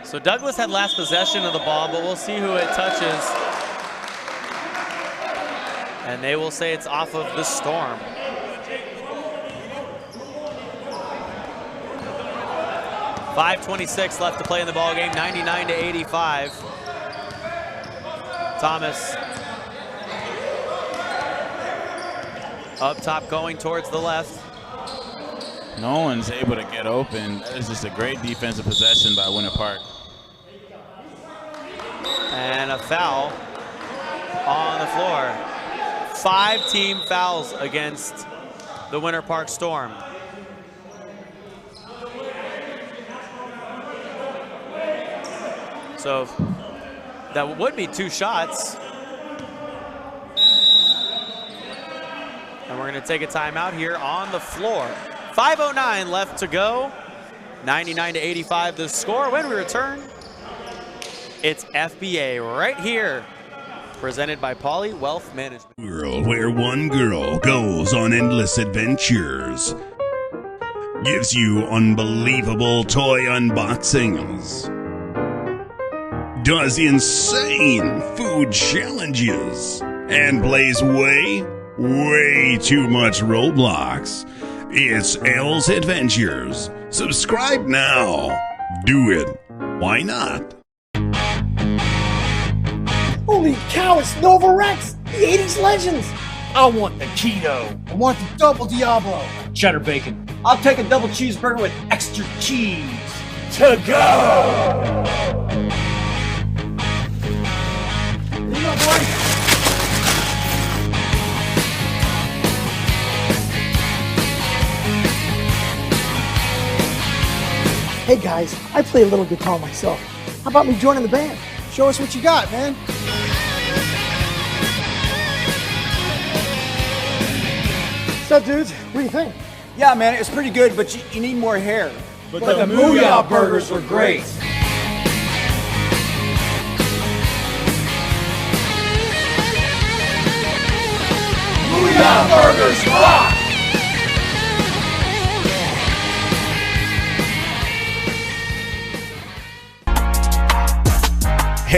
A: So Douglas had last possession of the ball, but we'll see who it touches. And they will say it's off of the Storm. .5:26 left to play in the ball game, 99-85. Thomas up top going towards the left.
B: No one's able to get open. That is just a great defensive possession by Winter Park.
A: And a foul on the floor. 5 team fouls against the Winter Park Storm. So that would be 2 shots. And we're going to take a timeout here on the floor. 5:09 left to go. 99-85 the score. When we return, it's FBA right here, presented by Poly Wealth Management.
F: World where one girl goes on endless adventures, gives you unbelievable toy unboxings, does insane food challenges, and plays way too much Roblox. It's Elle's Adventures. Subscribe now. Do it. Why not?
D: Holy cow, it's Nova Rex, the 80s legends. I want the keto. I want the double Diablo.
G: Cheddar bacon. I'll take a double cheeseburger with extra cheese.
D: To go. Here you go, boy. Hey guys, I play a little guitar myself. How about me joining the band? Show us what you got, man. What's up, dudes? What do you think?
G: Yeah, man, it was pretty good, but you need more hair.
D: But the Booyah burgers were great. Booyah burgers rock!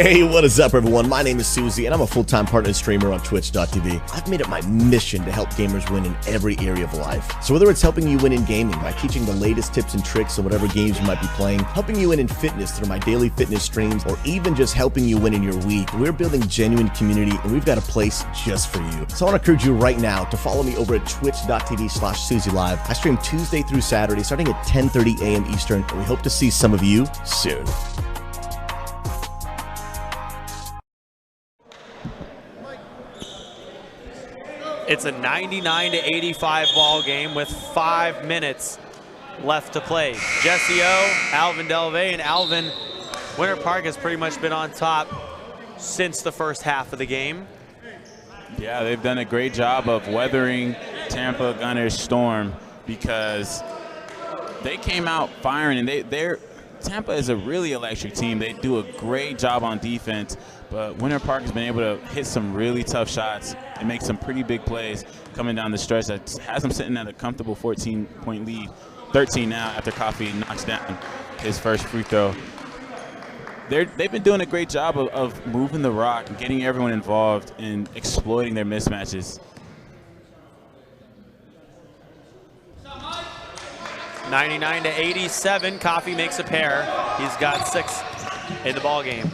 E: Hey, what is up, everyone? My name is Susie, and I'm a full-time partner streamer on Twitch.tv. I've made it my mission to help gamers win in every area of life. So whether it's helping you win in gaming by teaching the latest tips and tricks on whatever games you might be playing, helping you win in fitness through my daily fitness streams, or even just helping you win in your week, we're building genuine community, and we've got a place just for you. So I want to encourage you right now to follow me over at twitch.tv/SusieLive. I stream Tuesday through Saturday, starting at 10:30 a.m. Eastern, and we hope to see some of you soon.
A: It's a 99-85 ball game with 5 minutes left to play. Jesse O, Alvin Delvey, and Alvin, Winter Park has pretty much been on top since the first half of the game.
B: Yeah, they've done a great job of weathering Tampa Gunners' storm because they came out firing, and Tampa is a really electric team. They do a great job on defense, but Winter Park has been able to hit some really tough shots and make some pretty big plays coming down the stretch that has them sitting at a comfortable 14-point lead, 13 now after Coffee knocks down his first free throw. They've been doing a great job of moving the rock and getting everyone involved and exploiting their mismatches.
A: 99-87, Coffee makes a pair. He's got 6 in the ball game.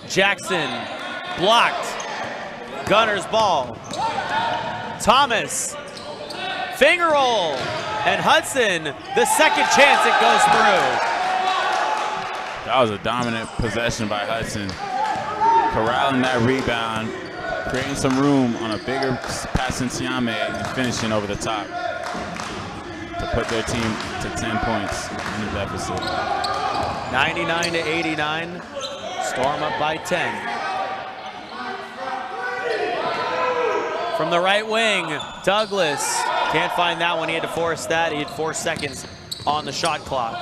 A: Jackson blocked. Gunners ball. Thomas, finger roll, and Hudson, the second chance it goes through.
B: That was a dominant possession by Hudson, corralling that rebound, creating some room on a bigger pass in Siame and finishing over the top to put their team to 10 points in the deficit.
A: 99-89, Storm up by 10. From the right wing, Douglas can't find that one. He had to force that. He had 4 seconds on the shot clock.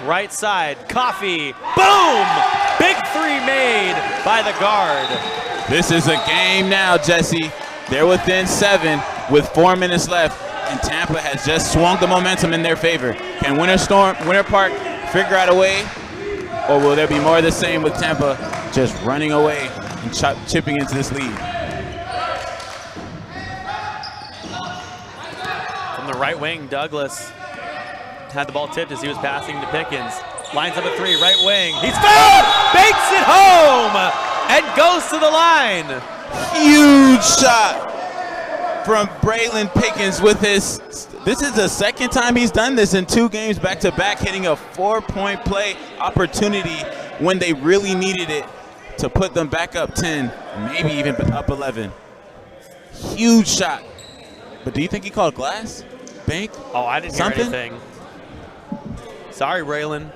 A: Right side, Coffee, boom! Big 3 made by the guard.
B: This is a game now, Jesse. They're within 7 with 4 minutes left, and Tampa has just swung the momentum in their favor. Can Winter Park figure out a way, or will there be more of the same with Tampa just running away and chipping into this lead?
A: From the right wing, Douglas had the ball tipped as he was passing to Pickens. Lines up a 3, right wing. He's fouled! Bakes it home! And goes to the line.
B: Huge shot from Braylon Pickens with his, this is the second time he's done this in 2 games back-to-back, hitting a 4-point play opportunity when they really needed it to put them back up 10, maybe even up 11. Huge shot. But do you think he called glass? Bank?
A: Oh, I didn't hear anything. Sorry, Braylon.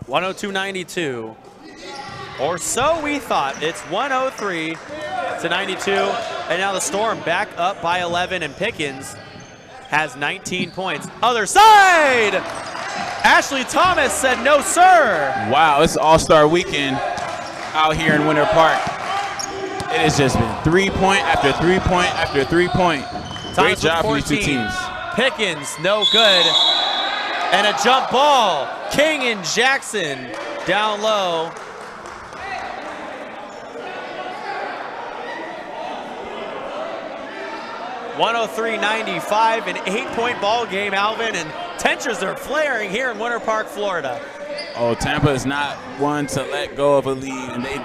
A: 102-92. Or so we thought. It's 103-92. And now the Storm back up by 11, and Pickens has 19 points. Other side! Ashley Thomas said no, sir.
B: Wow, it's All-Star Weekend out here in Winter Park. It has just been 3-point after 3-point after 3-point. Great job for these 2 teams.
A: Pickens, no good. And a jump ball. King and Jackson down low. (103-95), an 8-point ball game, Alvin, and temperatures are flaring here in Winter Park, Florida.
B: Oh, Tampa is not one to let go of a lead, and they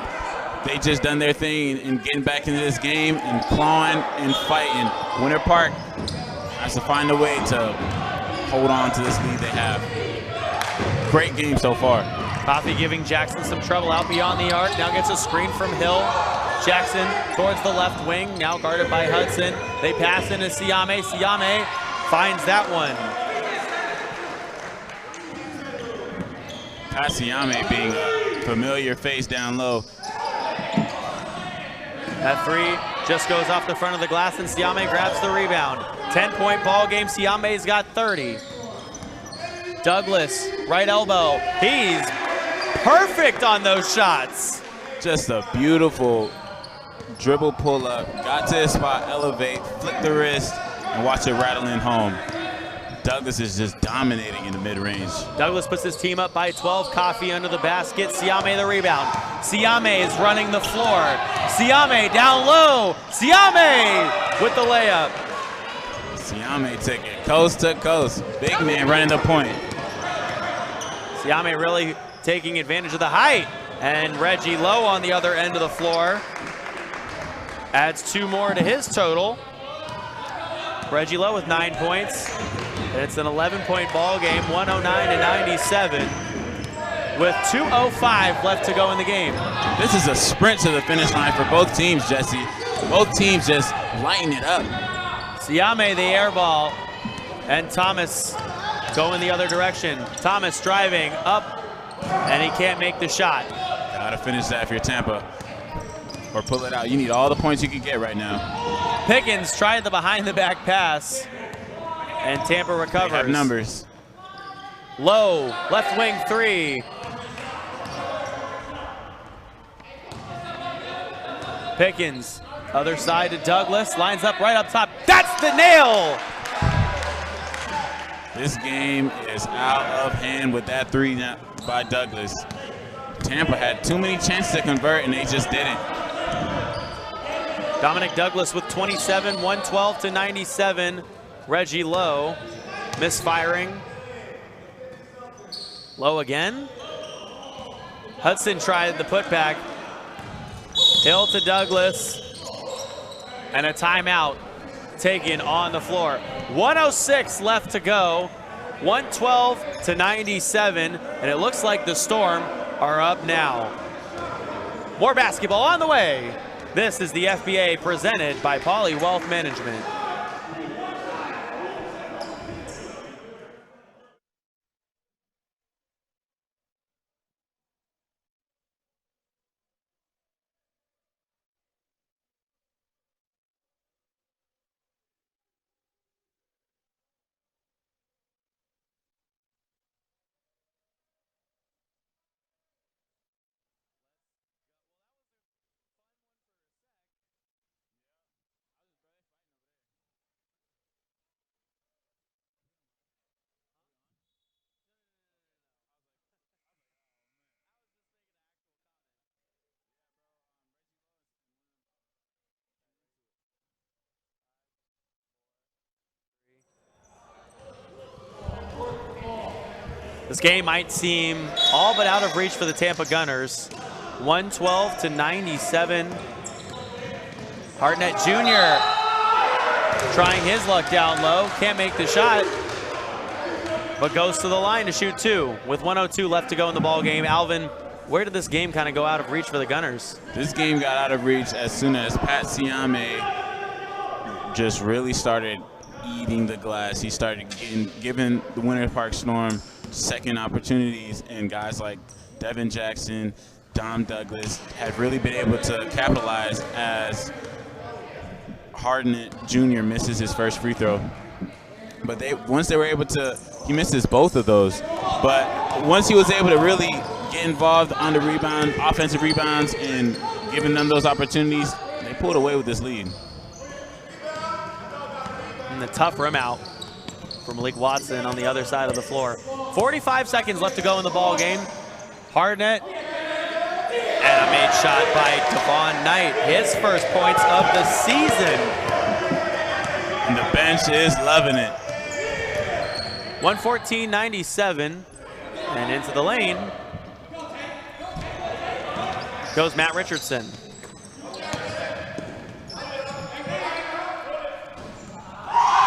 B: just done their thing in getting back into this game and clawing and fighting. Winter Park has to find a way to hold on to this lead they have. Great game so far.
A: Coffee giving Jackson some trouble out beyond the arc. Now gets a screen from Hill. Jackson towards the left wing, now guarded by Hudson. They pass into Siame. Siame finds that one.
B: Siame being a familiar face down low.
A: That 3 just goes off the front of the glass, and Siame grabs the rebound. 10-point ball game. Siame's got 30. Douglas, right elbow. He's perfect on those shots.
B: Just a beautiful dribble, pull up, got to his spot, elevate, flick the wrist, and watch it rattle in home. Douglas is just dominating in the mid-range.
A: Douglas puts his team up by 12. Coffee under the basket. Siame the rebound. Siame is running the floor. Siame down low. Siame with the layup.
B: Siame taking it coast to coast. Big man running the point.
A: Siame really taking advantage of the height. And Reggie Lowe on the other end of the floor adds 2 more to his total. Reggie Lowe with 9 points. It's an 11-point ball game, 109-97, with 2:05 left to go in the game.
B: This is a sprint to the finish line for both teams, Jesse. Both teams just lighting it up.
A: Siame the air ball, and Thomas going the other direction. Thomas driving up, and he can't make the shot.
B: Gotta finish that if you're Tampa, or pull it out. You need all the points you can get right now.
A: Pickens tried the behind-the-back pass, and Tampa recovers.
B: They have numbers.
A: Low, left wing 3. Pickens, other side to Douglas, lines up right up top. That's the nail!
B: This game is out of hand with that 3 by Douglas. Tampa had too many chances to convert, and they just didn't.
A: Dominic Douglas with 27, 112-97. Reggie Lowe misfiring. Lowe again. Hudson tried the putback. Hill to Douglas. And a timeout taken on the floor. 1:06 left to go. 112-97. And it looks like the Storm are up now. More basketball on the way. This is the FBA presented by Poly Wealth Management. This game might seem all but out of reach for the Tampa Gunners. 112-97. Hartnett Jr. trying his luck down low. Can't make the shot, but goes to the line to shoot 2 with 1:02 left to go in the ball game. Alvin, where did this game kind of go out of reach for the Gunners?
B: This game got out of reach as soon as Pat Siame just really started eating the glass. He started giving the Winter Park Storm second opportunities, and guys like Devin Jackson, Dom Douglas have really been able to capitalize as Hartnett Jr. misses his first free throw. But once they were able to, he misses both of those. But once he was able to really get involved on the rebound, offensive rebounds, and giving them those opportunities, they pulled away with this lead.
A: And the tough rim out for Malik Watson on the other side of the floor. 45 seconds left to go in the ball game. Hartnett, and a made shot by Devon Knight. His first points of the season.
B: And the bench is loving it.
A: 114-97, and into the lane goes Matt Richardson.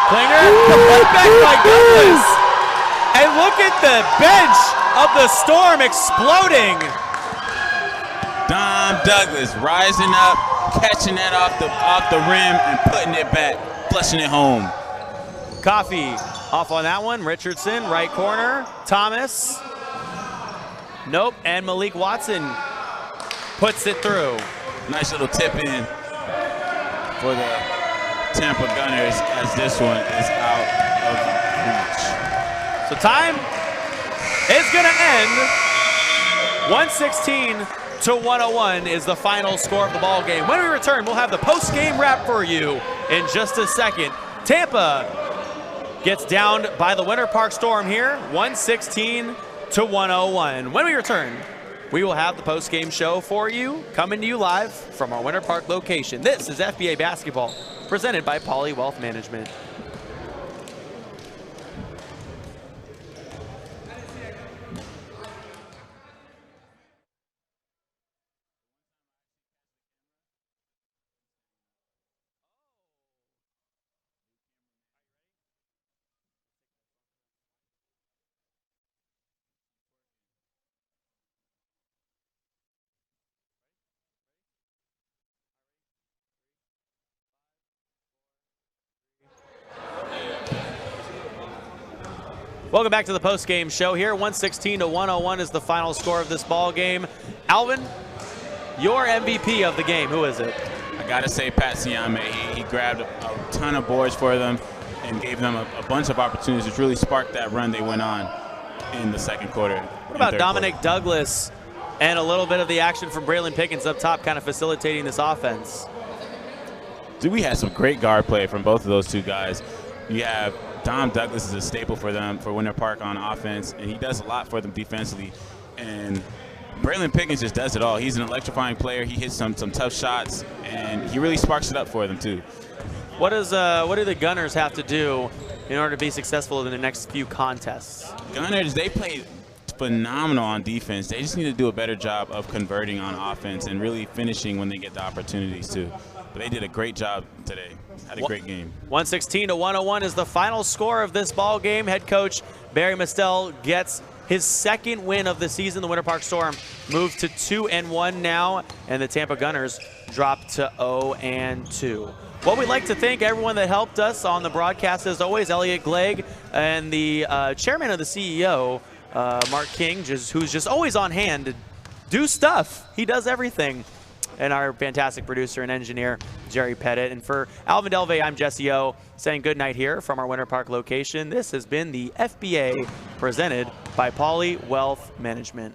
A: Klinger, the putback by Douglas. And look at the bench of the Storm exploding.
B: Dom Douglas rising up, catching that off the rim and putting it back, flushing it home.
A: Coffee off on that one. Richardson, right corner. Thomas. Nope, and Malik Watson puts it through.
B: Nice little tip in for the Tampa Gunners as this one is out of reach.
A: So time is gonna end. 116 to 101 is the final score of the ball game. When we return, we'll have the post-game wrap for you in just a second. Tampa gets downed by the Winter Park Storm here, 116 to 101. When we return, we will have the post-game show for you, coming to you live from our Winter Park location. This is FBA Basketball, presented by Poly Wealth Management. Welcome back to the post-game show here. 116 to 101 is the final score of this ball game. Alvin, your MVP of the game, who is it?
B: I gotta say Pat Siame. He grabbed a ton of boards for them and gave them a bunch of opportunities, which really sparked that run they went on in the second quarter.
A: What about Dominic Douglas and a little bit of the action from Braylon Pickens up top, kind of facilitating this offense?
B: Dude, we had some great guard play from both of those two guys. You have Dom Douglas is a staple for them, for Winter Park on offense, and he does a lot for them defensively. And Braylon Pickens just does it all. He's an electrifying player. He hits some tough shots, and he really sparks it up for them too.
A: What do the Gunners have to do in order to be successful in the next few contests?
B: Gunners, they play phenomenal on defense. They just need to do a better job of converting on offense and really finishing when they get the opportunities too. But they did a great job today. Had a great game. 116
A: to 101 is the final score of this ball game. Head coach Barry Mistel gets his second win of the season. The Winter Park Storm moved to 2-1 now, and the Tampa Gunners dropped to 0-2. Well, we'd like to thank everyone that helped us on the broadcast, as always, Elliot Glegg and the chairman of the CEO, Mark King, who's just always on hand to do stuff. He does everything. And our fantastic producer and engineer, Jerry Pettit. And for Alvin Delvey, I'm Jesse O, saying good night here from our Winter Park location. This has been the FBA presented by Poly Wealth Management.